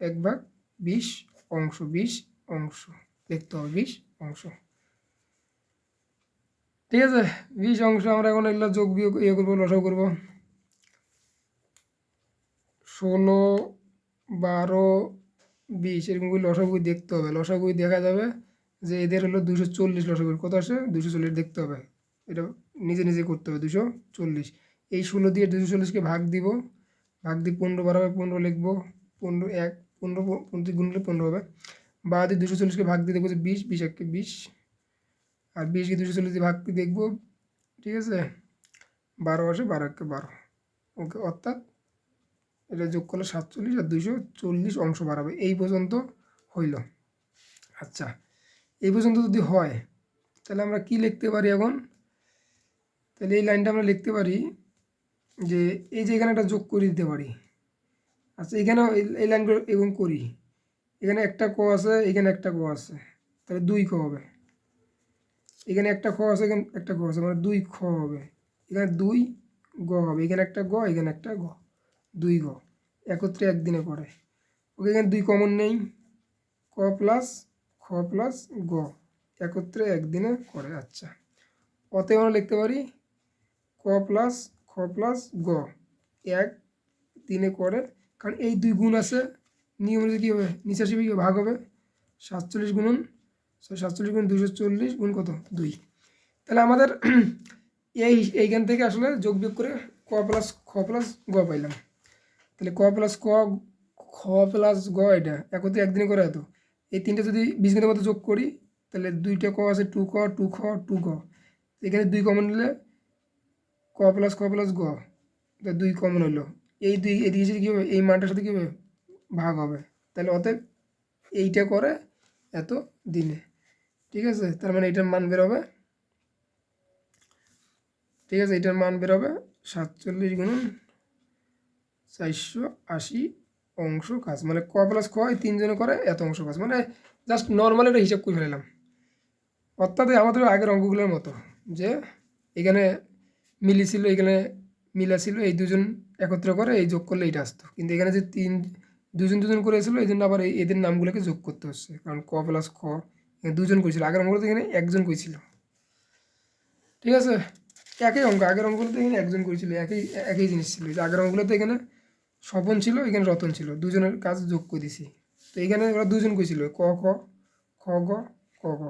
A: 1/20 অংশ, 20 অংশ দেখতে হবে, 20 অংশ, ঠিক আছে। 20 অংশ আমরা এখন এগুলো যোগ বিয়োগ করবো, লসাগু করবো, 16, 12, 20 এরকম করে লসাগু দেখতে হবে, লসাগু দেখা যাবে যে এদের হলো 240, লসাগু কত আসে 240 দেখতে হবে, এটা নিজে নিজে করতে হবে, 240, এই 16 দিয়ে 240কে ভাগ দিব, ভাগ দিয়ে 15 বার হবে, 15 লিখবো, 15 1 15 15 গুণলে 15 হবে, বা দিয়ে 240কে ভাগ দিয়ে দেখবো যে 20, 20 1 20, আর 20কে 240 দিয়ে ভাগ দিয়ে দেখবো, ঠিক আছে, 12 আসে, 12 1 12, ওকে, অর্থাৎ এটা যোগ করলে 47 আর 240 অংশ বাড়াবে, এই পর্যন্ত হইল। আচ্ছা, এই পর্যন্ত যদি হয় তাহলে আমরা কি লিখতে পারি এখন? তাহলে এই লাইনটা আমরা লিখতে পারি যে এই যে এখানে একটা যোগ করে দিতে পারি। আচ্ছা, এখানেও এই লাইনগুলো এবং করি, এখানে একটা ক আছে, এখানে একটা ক আছে, তাহলে 2 খ হবে। এখানে একটা খ আছে, এখানে একটা খ আছে, মানে 2 খ হবে। এখানে 2 গ হবে, এখানে একটা গ, এখানে একটা গ, 2 গ একত্রে একদিনে করে। ওকে, এখানে 2 কমন নেই, ক প্লাস খ প্লাস গ একত্রে একদিনে করে। আচ্ছা, অতএব আমরা লিখতে পারি ক প্লাস খ প্লাস গ এক দিনে করে, কারণ এই 2 গুণ আছে, নিয়ম অনুযায়ী কী হবে, নিচে আসবে কি ভাগ হবে, 47 গুণন 47 গুণ 240 গুণ কত 2। তাহলে আমাদের এইখান থেকে আসলে যোগ বিয়োগ করে ক প্লাস খ প্লাস গ পাইলাম। তাহলে ক প্লাস খ প্লাস গ এটা একত্রে একদিনে করে এত, এই তিনটে যদি বীজগণিতের মতো যোগ করি তাহলে 2টা ক আছে, 2 ক 2 খ 2 গ, এখানে 2 কমন নিলে ক প্লাস গ, 2 কমন হলো, এই 2 এদিকে সাথে কী হবে, এই মানটার সাথে কী হবে ভাগ হবে। তাহলে অতএব এইটা করে এত দিনে। ঠিক আছে, তার মানে এটার মান বেরোবে, ঠিক আছে, এটার মান বেরোবে 47 গুণন 480 অংশ কাজ, মানে ক প্লাস খ এই 3 জনে করে এত অংশ কাজ, মানে জাস্ট নর্মাল এটা হিসাব করে ফেলাম। অর্থাৎ আমাদের আগের অঙ্কগুলোর মতো, যে এখানে মিলি ছিল, এখানে মিলা ছিল, এই দুজন একত্র করে এই যোগ করলে এইটা আসতো, কিন্তু এখানে যে দুজন করেছিল এই জন্য আবার এদের নামগুলোকে যোগ করতে হচ্ছে, কারণ ক প্লাস খ এখানে 2জন করেছিল, আগের অঙ্কগুলোতে এখানে 1জন করেছিল। ঠিক আছে, একই অঙ্ক, আগের অঙ্কগুলোতে এখানে 1জন করেছিল, একই জিনিস ছিল। যে আগের অঙ্কগুলোতে এখানে স্বপন ছিল, এখানে রতন ছিল, দুজনের কাজ যোগ করে দিছি। তো এখানে ওরা 2জন করেছিল, ক খ খ গ ক গ,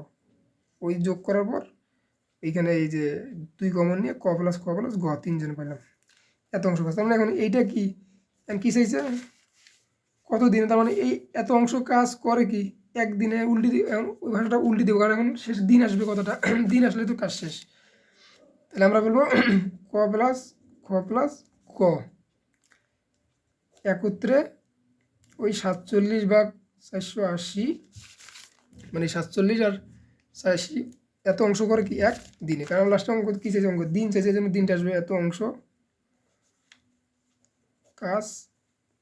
A: ওই যোগ করার পর এইখানে এই যে 2 কমন নিয়ে ক প্লাস গ 3জন পেলাম, এত অংশ কাজ। তার মানে এখন এইটা কি, কি চাইছে কত দিনে, তার মানে এই এত অংশ কাজ করে কি একদিনে, উল্টি ওই ভাষাটা উল্টি দেবো, কারণ এখন শেষ দিন আসবে কতটা, দিন আসলে তো কাজ শেষ। তাহলে আমরা বলবো ক প্লাস খ প্লাস গ একত্রে ওই 47 ভাগ 480, মানে 47 আর 84 এত অংশ করে কি এক দিনে, কারণ লাস্টে অঙ্ক কী চাইছে, অঙ্ক দিন চাইছে, জন্য দিনটা আসবে এত অংশ কাজ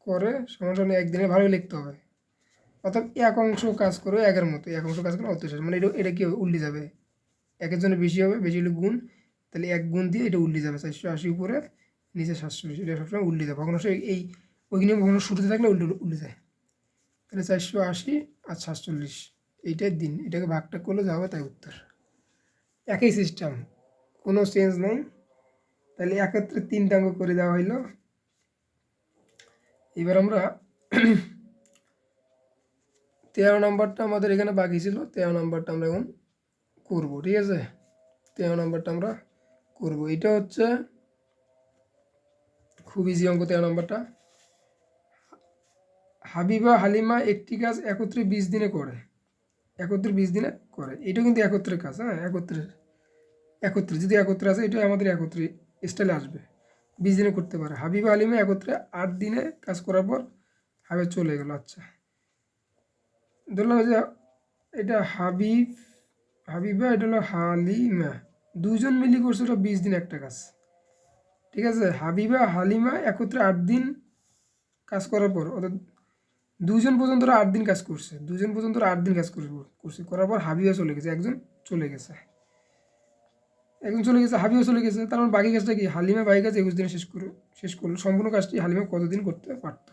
A: করে সমান একদিনে, ভালোই লিখতে হবে। অর্থাৎ এক অংশ কাজ করে একের মতো, এক অংশ কাজ করে অত শেষ, মানে এটা কি হবে উল্টে যাবে, একের জন্য বেশি হবে, বেশি হলে গুণ, তাহলে 1 গুণ দিয়ে এটা উল্টে যাবে, 480 উপরে নিচে 47, এটা সবসময় উল্টে যাবে, কখনো এই ওইখানে কখনো শুরুতে থাকলে উল্টে যায়। তাহলে 480 আর 47 এইটাই দিন, এটাকে ভাগটা করলে যা হবে তাই উত্তর, একই সিস্টেম, কোনো চেঞ্জ নেই। তাহলে একত্রে 3টা অঙ্ক করে দেওয়া হইলো। এবার আমরা 13 নম্বরটা আমাদের এখানে বাকি ছিল, 13 নম্বরটা আমরা এখন করবো। ঠিক আছে, 13 নম্বরটা আমরা করবো, এটা হচ্ছে খুব ইজি অঙ্ক। 13 নম্বরটা, হাবিবা হালিমা একটি কাজ একত্রে 20 দিনে করে, একত্রে 20 দিনে করে, এটা কিন্তু একত্রে কাজ, হ্যাঁ একত্রে যদি একত্রে আসে এটা আমাদের একত্রে স্টাইলে আসবে, 20 দিনে করতে পারে। হাবিবা হালিমা একত্রে 8 দিনে কাজ করার পর হাবিব চলে গেল। আচ্ছা, ধরলাম যে এটা হাবিবা, এটা হলো হালিমা, 2জন মিলি করছে ওটা 20 দিন একটা কাজ। ঠিক আছে, হাবিবা হালিমা একত্রে 8 দিন কাজ করার পর, অর্থাৎ 2জন পর্যন্ত 8 দিন কাজ করছে, 2জন পর্যন্ত 8 দিন কাজ করছে, করার পর হাবিবা চলে গেছে, একজন চলে গেছে, হাবিবা চলে গেছে, তার মানে বাকি কাজটা কি, হালিমা বাকি কাজ 21 দিনে শেষ করলো। সম্পূর্ণ কাজটি হালিমা কতদিন করতে পারত।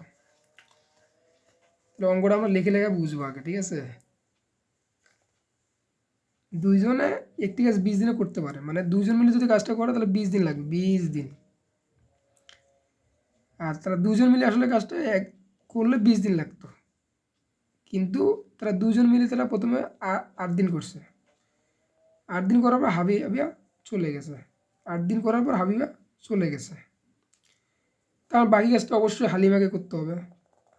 A: তাহলে অঙ্কটা আমরা লিখে বুঝবো আগে। ঠিক আছে, 2জনে একটি কাজ 20 দিনে করতে পারে, মানে 2জন মিলে যদি কাজটা করে তাহলে 20 দিন লাগবে, 20 দিন। আর তারা 2জন মিলে আসলে কাজটা করলে 20 দিন লাগতো, কিন্তু তারা 2জন মিলে তারা প্রথমে 8 দিন করছে, 8 দিন করার পর হাবিবা চলে গেছে, 8 দিন করার পর হাবিবা চলে গেছে, তার বাকি কাজটা অবশ্যই হালিমাকে করতে হবে।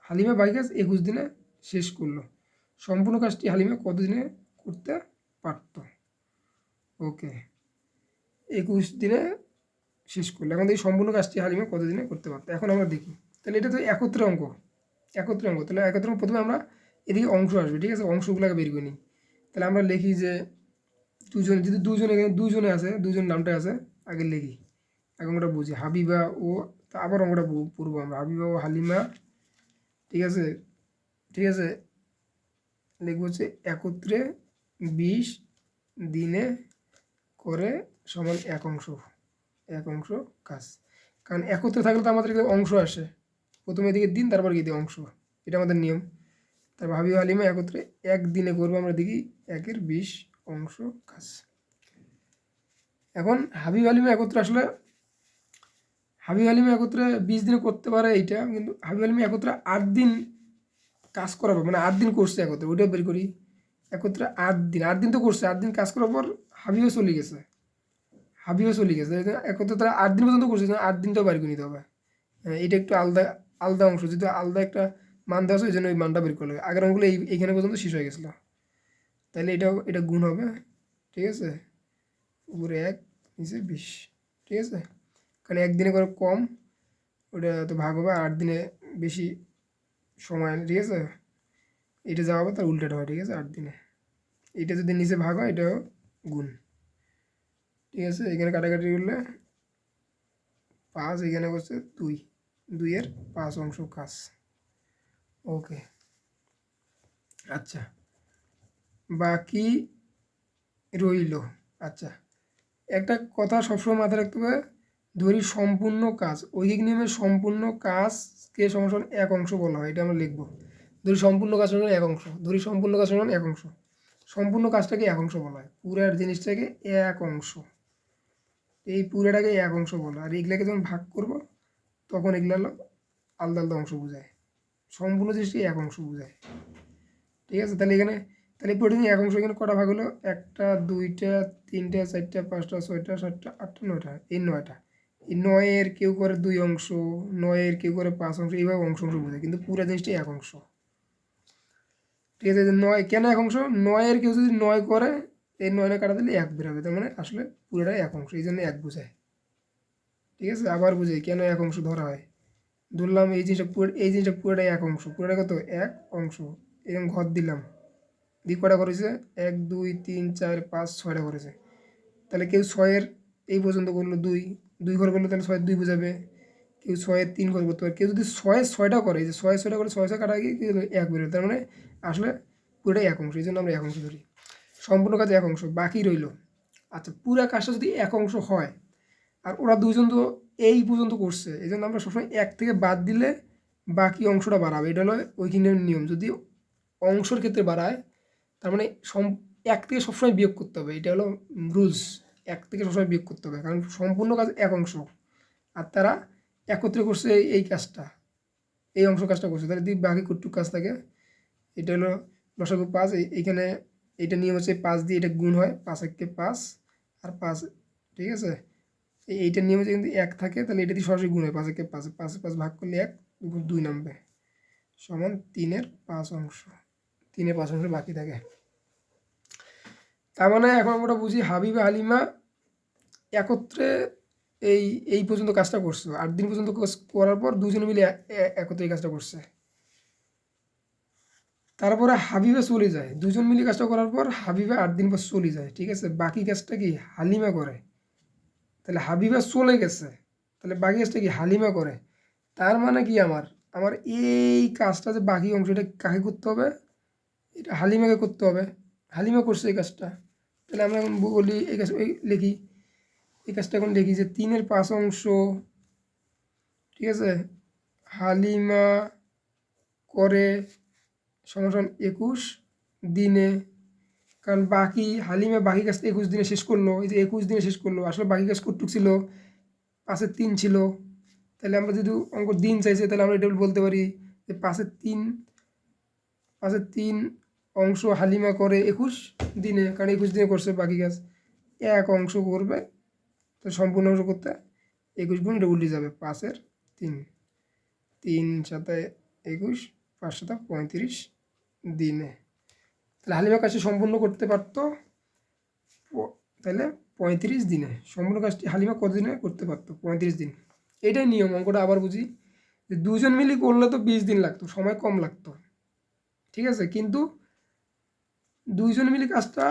A: হালিমা বাকি কাজ 21 দিনে শেষ করলো, সম্পূর্ণ কাজটি হালিমা কত দিনে করতে পারত। ওকে, 21 দিনে শেষ করলো। এখন এই সম্পূর্ণ কাজটি হালিমা কত দিনে করতে পারতো, এখন আমরা দেখি তাহলে এটা তো একত্রে অঙ্ক, তাহলে একত্রে অঙ্ক প্রথমে আমরা এদিকে অংশ আসবে, ঠিক আছে, অংশগুলোকে বের করে নিই। তাহলে আমরা লিখি যে দুজন, যদি দুজন এখানে দুজনে আছে, দুজন নামটা আছে, আগে লিখি, আগে অঙ্কটা বুঝি। হাবিবা ও, তা আবার অঙ্কটা পড়বো আমরা, হাবিবা ও হালিমা, ঠিক আছে, ঠিক আছে, লিখবো হচ্ছে একত্রে 20 দিনে করে সমান এক অংশ কাজ। কারণ একত্রে থাকলে তো আমাদের অংশ আসে, প্রথমে এদিকে দিন, তারপর গিয়ে অংশ, এটা আমাদের নিয়ম। তারপর হাবিব হালিমা একত্রে একদিনে করবো আমরা দেখি 1/20 অংশ কাজ। এখন হাবিব হালিমা একত্রে আসলে হাবিব হালিমা একত্রে 20 দিনে করতে পারে এইটা, কিন্তু হাবিব হালিমা একত্রে 8 দিন কাজ করার পর, মানে 8 দিন করছে একত্রে, ওইটাও বের করি। একত্রে 8 দিন তো করছে, 8 দিন কাজ করার পর হাবিবও চলে গেছে, একত্রে তারা 8 দিন পর্যন্ত করছে, 8 দিনটাও বের করে নিতে হবে। এটা একটু আলাদা আলাদা অংশ, যেহেতু আলাদা একটা মান দেওয়া আছে, ওই জন্য ওই মানটা বের করলে, আগের অঙ্কগুলো এইখানে পর্যন্ত শেষ হয়ে গেছিলো। তাহলে এটা গুণ হবে, ঠিক আছে, উপরে 1 নিচে 20, ঠিক আছে, কারণ একদিনে করে কম, ওটা তো ভাগ হবে, 8 দিনে বেশি সময়, ঠিক আছে, এটা যা হবে তার উল্টাটা হয়, ঠিক আছে, 8 দিনে। এটা যদি নিচে ভাগ হয় এটাও গুণ, ঠিক আছে, এখানে কাটাকাটি করলে 5, এখানে করছে 2 এর 5 অংশ কাজ। ওকে, আচ্ছা, বাকি রইল। আচ্ছা, একটা কথা সবসময় মাথায় রাখতে হবে, ধরি সম্পূর্ণ কাজ, ঐকিক নিয়মের সম্পূর্ণ কাজকে সমান 1 অংশ বলা হয়, এটা আমরা লিখবো। ধরি সম্পূর্ণ কাজ সমান 1 অংশ, সম্পূর্ণ কাজ সমান 1 অংশ, সম্পূর্ণ কাজটাকে 1 অংশ বলা হয়, পুরার জিনিসটাকে 1 অংশ, এই পুরোটাকে 1 অংশ বলা হয়। আর এগুলাকে যখন ভাগ করব তখন এগুলো হলো আলাদা আলাদা অংশ বোঝায়, সম্পূর্ণ জিনিসটি 1 অংশ বোঝায়, ঠিক আছে। তাহলে এখানে, তাহলে প্রতিদিন 1 অংশ, এখানে কটা ভাগ হলো, 1টা 2টা 3টা 4টা 5টা 6টা 7টা 8টা 9টা, এই 9টা, এই 9-এর কেউ করে 2 অংশ, 9-এর কেউ করে 5 অংশ, এইভাবে অংশ বোঝায়, কিন্তু পুরো জিনিসটি 1 অংশ, ঠিক আছে। 9 কেন 1 অংশ, 9-এর কেউ যদি 9 করে, এই 9টা কাটা দিলে 1 বেরোবে, তার মানে আসলে পুরোটাই 1 অংশ, এই জন্য 1 বোঝায়, ঠিক আছে। আবার বুঝি কেন 1 অংশ ধরা হয়, ধরলাম এই জিনিসটা পুরোটাই 1 অংশ, পুরোটা কত 1 অংশ, এরকম ঘর দিলাম, দিয়ে কটা করেছে 1 2 3 4 5 6টা করেছে, তাহলে কেউ 6-এর এই পর্যন্ত করলো, 2 ঘর করলো, তাহলে 6-2 বোঝাবে। কেউ 6-এর 3 ঘর করতে পারে, কেউ যদি 6-6টা করে, যে 6-6টা করে 6 কাটা গিয়ে 1 বেরোবে, তার মানে আসলে পুরোটাই 1 অংশ, এই জন্য আমরা 1 অংশ ধরি, সম্পূর্ণ কাজে 1 অংশ, বাকি রইল। আচ্ছা, পুরো কাজটা যদি 1 অংশ হয়, আর ওরা দুজন তো এই পর্যন্ত করছে, এই জন্য আমরা সবসময় 1 থেকে বাদ দিলে বাকি অংশটা বাড়াবে, এটা হলো ওইখানের নিয়ম। যদি অংশের ক্ষেত্রে বাড়ায়, তার মানে 1 থেকে সবসময় বিয়োগ করতে হবে, এটা হলো রুলস, 1 থেকে সবসময় বিয়োগ করতে হবে, কারণ সম্পূর্ণ কাজ 1 অংশ, আর তারা একত্রে করছে এই কাজটা, এই অংশ কাজটা করছে, তাহলে যদি বাকি কতটুকু কাজ থাকে, এটা হলো লসাগু 5, এইখানে এটা নিয়ম হচ্ছে 5 দিয়ে এটা গুণ হয়, 5 1 5 আর 5, ঠিক আছে, এইটার নিয়ম হচ্ছে কিন্তু 1 থাকে, তাহলে এটা দিয়ে সরাসরি গুণ হয়, 5 1 5, 5 5 ভাগ করলে 1, 2 নামবে, সমান 3-এর 5 অংশ, 3-এর 5 অংশ বাকি থাকে। তার মানে এখন আমরা বুঝি হাবিবা হালিমা একত্রে এই পর্যন্ত কাজটা করছে, 8 দিন পর্যন্ত করার পর দুজনে মিলে একত্রে এই কাজটা করছে। তারপরে হাবিবা চলে যায়, দুজন মিলে কাজটা করার পর হাবিবা 8 দিন পর চলে যায়, ঠিক আছে, বাকি কাজটা কি হালিমা করে, তাহলে হাবিবা চলে গেছে, তাহলে বাকি কাজটা কি হালিমা করে, তার মানে কি আমার আমার এই কাজটা যে বাকি অংশটা কাকে করতে হবে, এটা হালিমাকে করতে হবে, হালিমা করছে এই কাজটা, তাহলে আমরা এখন বলি এই কাজ লিখি, এই কাজটা এখন লিখি যে 3-এর 5 অংশ, ঠিক আছে, হালিমা করে সমান 21 দিনে, কারণ বাকি হালিমা বাকি কাজটা 21 দিনে শেষ করলো, এই যে 21 দিনে শেষ করলো, আসলে বাকি কাজ কতটুক ছিল, 5-এর 3 ছিল, তাহলে আমরা যদি অঙ্ক দিন চাইছে, তাহলে আমরা এটা বলতে পারি যে 5-এর 3 অংশ হালিমা করে 21 দিনে, কারণ 21 দিনে করছে, বাকি কাজ 1 অংশ করবে, তো সম্পূর্ণ অংশ করতে 21 গুণ, এটা উল্টে যাবে, 5-এর 3, 3 7 21, 5 7 35 দিনে, তাহলে হালিমা কাজটি সম্পূর্ণ করতে পারতো, তাহলে 35 দিনে, সম্পূর্ণ কাজটি হালিমা কত দিনে করতে পারতো, 35 দিন, এটাই নিয়ম। অঙ্কটা আবার বুঝি, যে 2 জন মিলে করলে তো 20 দিন লাগতো, সময় কম লাগতো, ঠিক আছে। কিন্তু 2 জন মিলে কাজটা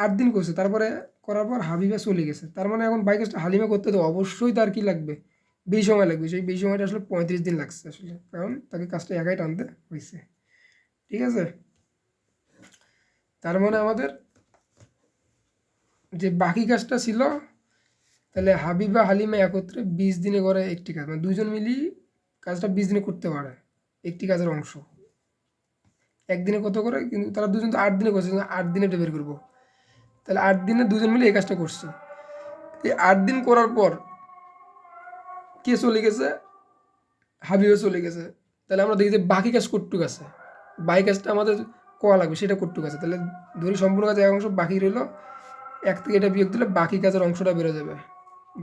A: 8 দিন করছে, তারপরে করার পর হাবিবা চলে গেছে। তার মানে এখন বাই কাজটা হালিমা করতে তো অবশ্যই তার কি লাগবে, বেশি সময় লাগবে। সেই বেশি সময়টা আসলে 35 দিন লাগছে আসলে, কারণ তাকে কাজটা একাই টানতে হয়েছে, ঠিক আছে। তার মানে আমাদের যে বাকি কাজটা ছিল, তাহলে হাবিবা হালিমা একত্রে 20 দিনে করে একটি কাজ, মানে 2 জন মিলিয়ে কাজটা 20 দিনে করতে পারে একটি কাজের অংশ। একদিনে কত করে, কিন্তু তারা 2 জন তো 8 দিনে করছে, 8 দিনে এটা বের করবো। তাহলে 8 দিনে 2 জন মিলে এই কাজটা করছে। এই 8 দিন করার পর কে চলে গেছে, হাবিবা চলে গেছে। তাহলে আমরা দেখি যে বাকি কাজ কটুক আছে, বাকি কাজটা আমাদের করা লাগবে, সেটা কটুক আছে। তাহলে ধরি সম্পূর্ণ কাজের এক অংশ বাকি রইলো, এক থেকে এটা বিয়োগ দিলে বাকি কাজের অংশটা বেরো যাবে,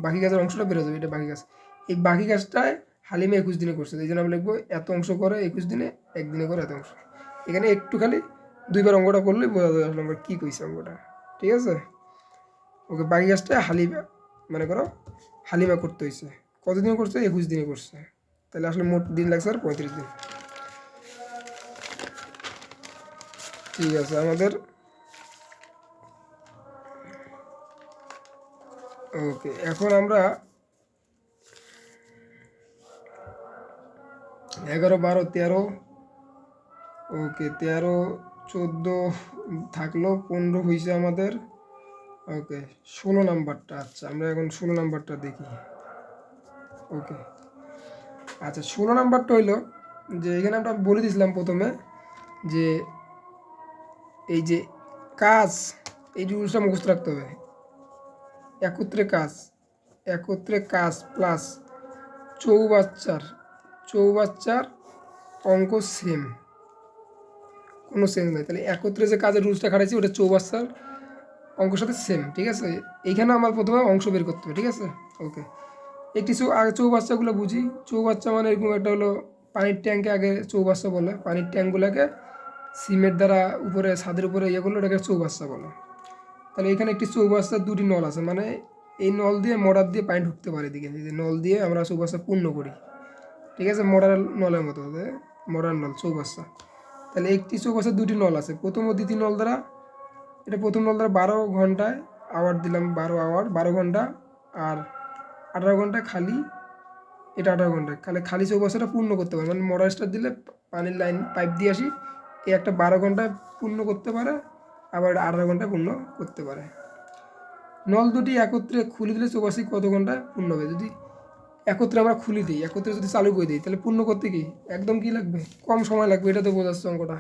A: বাকি কাজের অংশটা বেরো যাবে, এটা বাকি কাজ। এই বাকি কাজটায় হালিমা 21 দিনে করছে, এই জন্য আমরা লিখবো এত অংশ করে 21 দিনে, একদিনে করে এত অংশ। এখানে একটু খালি 2বার অঙ্কটা করলেই বোঝা যাবে আসলে আমরা কী কইছি অঙ্কটা, ঠিক আছে। ওকে, বাকি কাজটা হালিমা, মনে করো হালিমা করতে হয়েছে, কতদিনে করছে, 21 দিনে করছে। তাহলে আসলে মোট দিন লাগছে আর 35 দিন, ঠিক আছে। আমাদের ওকে, এখন আমরা 11, 12, 13, ওকে 13, 14 থাকলো, 15 হয়েছে আমাদের। ওকে, 16 নাম্বারটা, আচ্ছা আমরা এখন 16 নাম্বারটা দেখি। ওকে, আচ্ছা 16 নাম্বারটা হইলো যে এখানে আমরা বলে দিয়েছিলাম প্রথমে যে এই যে কাজ, এই রুলসটা মুখস্থ রাখতে হবে। একত্রে কাজ, একত্রে কাজ প্লাস চৌবাচ্চার অঙ্ক সেম, কোনো চেঞ্জ নেই। তাহলে একত্রে যে কাজের রুলসটা খাটাইছি ওটা চৌবাচ্চার অঙ্কের সাথে সেম, ঠিক আছে। এইখানে আমার প্রথমে অংশ বের করতে হবে, ঠিক আছে। ওকে, একটি আগে চৌবাচ্চাগুলো বুঝি। চৌবাচ্চা মানে এরকম একটা হলো পানির ট্যাঙ্কে, আগে চৌবাচ্চা বলে, পানির ট্যাঙ্কগুলোকে সিমেন্ট দ্বারা উপরে ছাদের উপরে ইয়ে করলে ওটাকে চৌবাচ্চা বলে। তাহলে এখানে একটি চৌবাচ্চার 2টি নল আছে, মানে এই নল দিয়ে মোটর দিয়ে পানি ঢুকতে পারে এদিকে, এই যে নল দিয়ে আমরা চৌবাচ্চা পূর্ণ করি, ঠিক আছে। মোটর নলের মতো, মোটর নল চৌবাচ্চা। তাহলে একটি চৌবাচ্চার 2টি নল আছে, প্রথম ও দ্বিতীয় নল দ্বারা, এটা প্রথম নল দ্বারা 12 ঘন্টায় আওয়ার দিলাম, 12 আওয়ার 12 ঘন্টা, আর 18 ঘন্টা খালি, এটা 18 ঘন্টায় খালি চৌবাচ্চাটা পূর্ণ করতে পারে, মানে মোটর স্টার দিলে পানির লাইন পাইপ দিয়ে আসি, এই একটা 12 ঘন্টায় পূর্ণ করতে পারে, আবার 18 ঘন্টায় পূর্ণ করতে পারে। নল দুটি একত্রে খুলে দিলে চৌবাচ্চা কত ঘন্টায় পূর্ণ হবে, যদি একত্রে আমরা খুলে দিই, একত্রে যদি চালু করে দিই, তাহলে পূর্ণ করতে কি একদম কি লাগবে, কম সময় লাগবে, এটা তো বোঝাচ্ছে অঙ্কটা।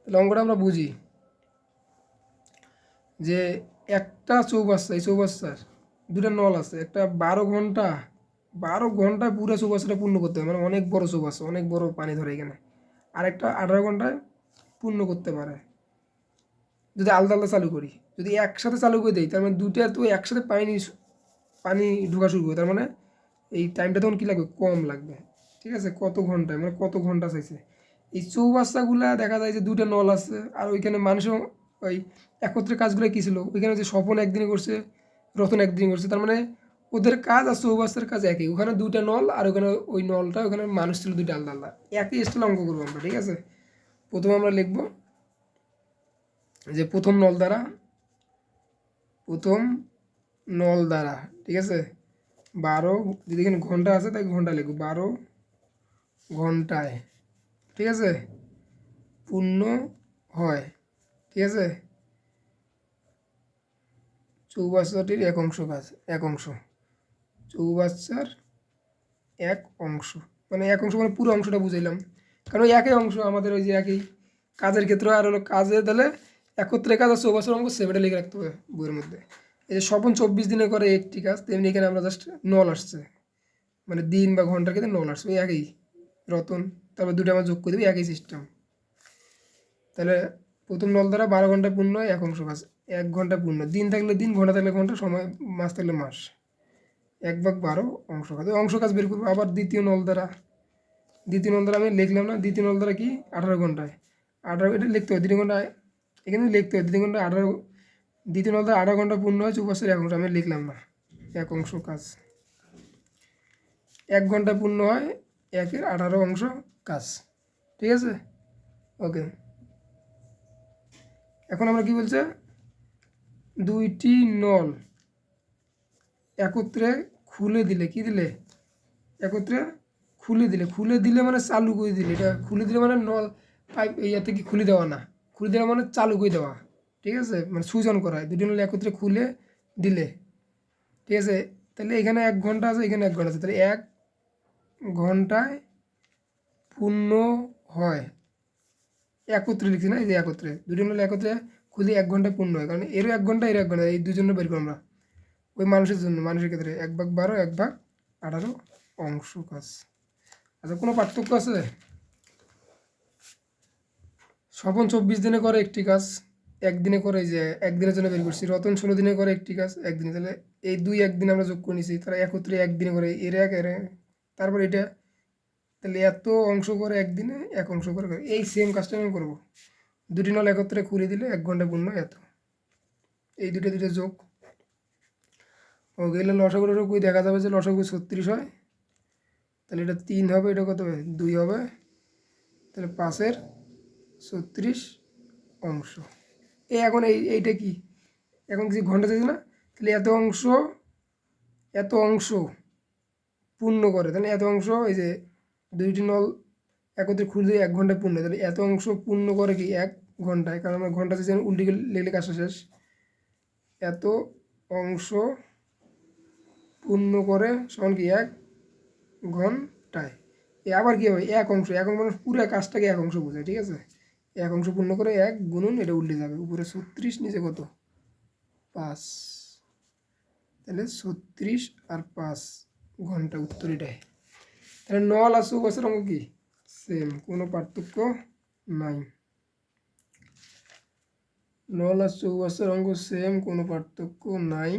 A: তাহলে অঙ্কটা আমরা বুঝি যে একটা চৌবাচ্চা, এই চৌবাচ্চার 2টা নল আছে, একটা 12 ঘন্টায় পুরো চৌবাচ্চাটা পূর্ণ করতে হবে, মানে অনেক বড় চৌবাচ্চা, অনেক বড় পানি ধরে এখানে। আর একটা 18 ঘন্টায় পূর্ণ করতে পারে যদি আলাদা আলাদা চালু করি। যদি একসাথে চালু করে দিই, তার মানে দুটো তো একসাথে পানি ঢোকা শুরু করবে, তার মানে এই টাইমটা তখন কী লাগবে, কম লাগবে, ঠিক আছে। কত ঘন্টায়, মানে কত ঘন্টা চাইছে। এই চৌবাচ্চাগুলা দেখা যায় যে 2টা নল আছে, আর ওইখানে মানুষও ওই একত্রে কাজগুলো কী ছিল, ওইখানে যে স্বপন একদিনে করছে, রতন একদিনে করছে, তার মানে ওদের কাজ আর চৌবাচ্চার কাজ একই। ওখানে 2টা নল, আর ওখানে ওই নলটা, ওখানে মানুষ ছিল 2টা আলাদা আলাদা, একই স্টাইলে অঙ্ক করবো আমরা, ঠিক আছে। প্রথমে আমরা লিখবো যে প্রথম নল দ্বারা, ঠিক আছে 12, যদি এখানে ঘন্টা আছে তাই ঘন্টা লিখবো, 12 ঘন্টায়, ঠিক আছে, পূর্ণ হয়, ঠিক আছে, চৌবাচ্চাটির এক অংশ কাজ, এক অংশ, চৌবাচ্চার এক অংশ, মানে এক অংশ মানে পুরো অংশটা বুঝাইলাম, কারণ ওই একই অংশ আমাদের, ওই যে একই কাজের ক্ষেত্রে। আর হলো কাজে তাহলে একত্রে কাজ আর চৌবাচ্চার অঙ্ক সেটা লিখে রাখতে হবে বইয়ের মধ্যে। এই যে স্বপন 24 দিনে করে একটি কাজ, তেমনি এখানে আমরা জাস্ট নল আসছে, মানে দিন বা ঘন্টার ক্ষেত্রে নল আসছে, ওই একই। রতন, তারপর 2টা আমরা যোগ করে দেবো, একই সিস্টেম। তাহলে প্রথম নল দ্বারা 12 ঘন্টায় পূর্ণ হয় এক অংশ কাজ, 1 ঘন্টা পূর্ণ, দিন থাকলে দিন, ঘন্টা থাকলে ঘন্টা, সময় মাস থাকলে মাস, 1/12 অংশ কাজ। অংশ কাজ বের করবো। আবার দ্বিতীয় নল দ্বারা আমি লিখলাম না, দ্বিতীয় নল দ্বারা কি 18 ঘন্টায়, 18 এটা লিখতে হবে, 2 ঘন্টায় এখানে লিখতে হবে, 2 ঘন্টা 18, দ্বিতীয় নল দ্বারা 18 ঘন্টা পূর্ণ হয় চৌবাচ্চার এক অংশ, আমি লিখলাম না, এক অংশ কাজ। 1 ঘন্টা পূর্ণ হয় 1-এর 18 অংশ কাজ। ঠিক আছে, ওকে। এখন আমরা কি বলছে, দুইটি নল একত্রে খুলে দিলে, কি দিলে, একত্রে খুলে দিলে মানে চালু করে দিলে, এটা খুলে দিলে মানে নল পাইপ ইয়াতে কি খুলে দেওয়া না, খুলে দেওয়া মানে চালু করে দেওয়া। ঠিক আছে, মানে সুইচ অন করা হয়, দুটি নল একত্রে খুলে দিলে। ঠিক আছে, তাহলে এখানে 1 ঘন্টা আছে, এখানে 1 ঘন্টা আছে, তাহলে 1 ঘন্টায় পূর্ণ হয়। একত্রে লিখছি না, এই যে একত্রে, দুটি নল একত্রে খুলে 1 ঘন্টায় পূর্ণ হয়, কারণ এরও 1 ঘন্টা, এরও 1 ঘন্টা, এই দুজন্য বের করবো আমরা। ওই মানুষের জন্য, মানুষের ক্ষেত্রে 1/12, 1/18 অংশ কাজ। আচ্ছা, কোনো পার্থক্য আছে? স্বপন 24 দিনে করে একটি কাজ, একদিনে করে, যে একদিনের জন্য বের করছি। রতন 16 দিনে করে একটি কাজ, একদিনে। তাহলে এই 2 একদিন আমরা যোগ করে নিছি, তারা একত্রে একদিনে করে, এর এক এর, তারপর এটা, তাহলে এত অংশ করে একদিনে, 1 অংশ করে করে। এই সেম কাজটা আমি করবো, দুটি নল একত্রে খুলে দিলে 1 ঘন্টা পূর্ণ এত। এই দুটো যোগ, ও গেলে লসাগুর কই দেখা যাবে যে লসাগু 36 হয়। তাহলে এটা 3 হবে, এটা কত হবে, 2 হবে। তাহলে 5-এর 36 অংশ। এখন এইটা কি, এখন কিছু ঘন্টা চাইছে না, তাহলে এত অংশ পূর্ণ করে, তাহলে এত অংশ, এই যে দুইটি নল একত্রে খুলে 1 ঘন্টায় পূর্ণ, তাহলে এত অংশ পূর্ণ করে কি 1 ঘন্টায়, কারণ আমরা ঘন্টা চাইছি, উল্টে লিখলে কাজটা শেষ। এত অংশ পূর্ণ করে সমান কি 1 ঘন্টায়। আবার কি হবে, 1 অংশ, 1 অংশ মানে পুরো কাজটাকে 1 অংশ বোঝায়। ঠিক আছে, 1 অংশ পূর্ণ করে 1 গুণন, এটা উল্টে যাবে, উপরে 36, নিচে কত, 5। তাহলে 36 আর 5 ঘন্টা, উত্তর এটাই। তাহলে নল আর চৌবাচ্চার অঙ্ক কি সেম, কোনো পার্থক্য নাই। নল আর চৌবাচ্চার অঙ্ক সেম, কোনো পার্থক্য নাই।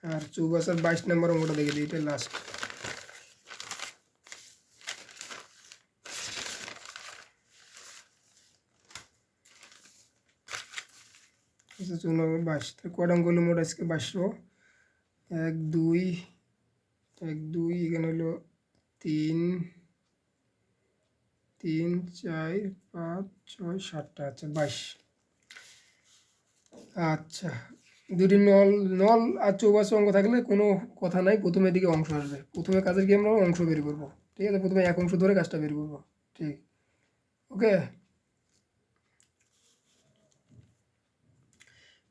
A: আর চৌবাচ্চার 22 নম্বর অঙ্কটা দেখে দিই, এটা লাস্ট। আচ্ছা, 22, কটা অঙ্ক হলো মোট আজকে? 2200। 1 2 1 2, এখানে হলো 3 3 4 5 6 7টা, আচ্ছা 22। আচ্ছা, দুটি নল আর চৌবাচ্চা অঙ্ক থাকলে কোনো কথা নাই, প্রথমে দিকে অংশ আসবে, প্রথমে কাজের কি আমরা অংশ বের করবো। ঠিক আছে, প্রথমে 1 অংশ ধরে কাজটা বের করবো। ঠিক, ওকে।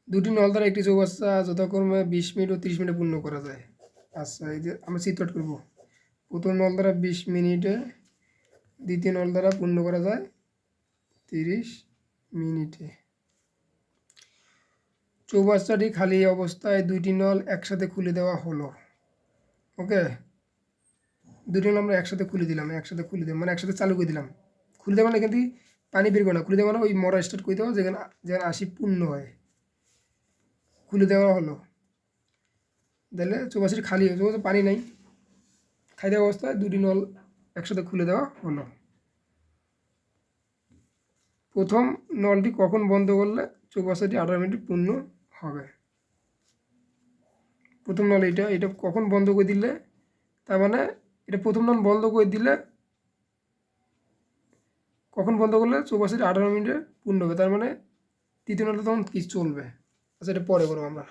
A: দুটি নল দ্বারা একটি চৌবাচ্চা যথাক্রমে 20 মিনিট ও 30 মিনিটে পূর্ণ করা যায়। আচ্ছা, এই যে আমরা চিত্রট করবো, প্রথম নল দ্বারা 20 মিনিটে, দ্বিতীয় নল দ্বারা পূর্ণ করা যায় 30 মিনিটে। চৌবাচ্চাটি খালি অবস্থায় দুইটি নল একসাথে খুলে দেওয়া হলো। ওকে, দুটি নল আমরা একসাথে খুলে দিলাম, মানে একসাথে চালু করে দিলাম। খুলে দেওয়া মানে এখান থেকে পানি বের করে না, খুলে দেওয়া মানে ওই মরা স্টার্ট করে দেওয়া, যেখানে যেখানে 80 পূর্ণ হয়, খুলে দেওয়া হলো। তাহলে চৌবাচ্চাটি খালি, চৌবাচ্চা পানি নাই, খাই দেওয়া অবস্থায় দুটি নল একসাথে খুলে দেওয়া হলো। প্রথম নলটি কখন বন্ধ করলে চৌবাচ্চাটি 18 মিনিট পূর্ণ হবে? প্রথম নল এটা কখন বন্ধ করে দিলে, তার মানে এটা প্রথম নল বন্ধ করে দিলে, কখন বন্ধ করলে চৌবাচ্চাটি 18 মিনিটে পূর্ণ হবে, তার মানে তৃতীয় নলটা তখন কি চলবে। আচ্ছা, এটা পরে করবো আমরা।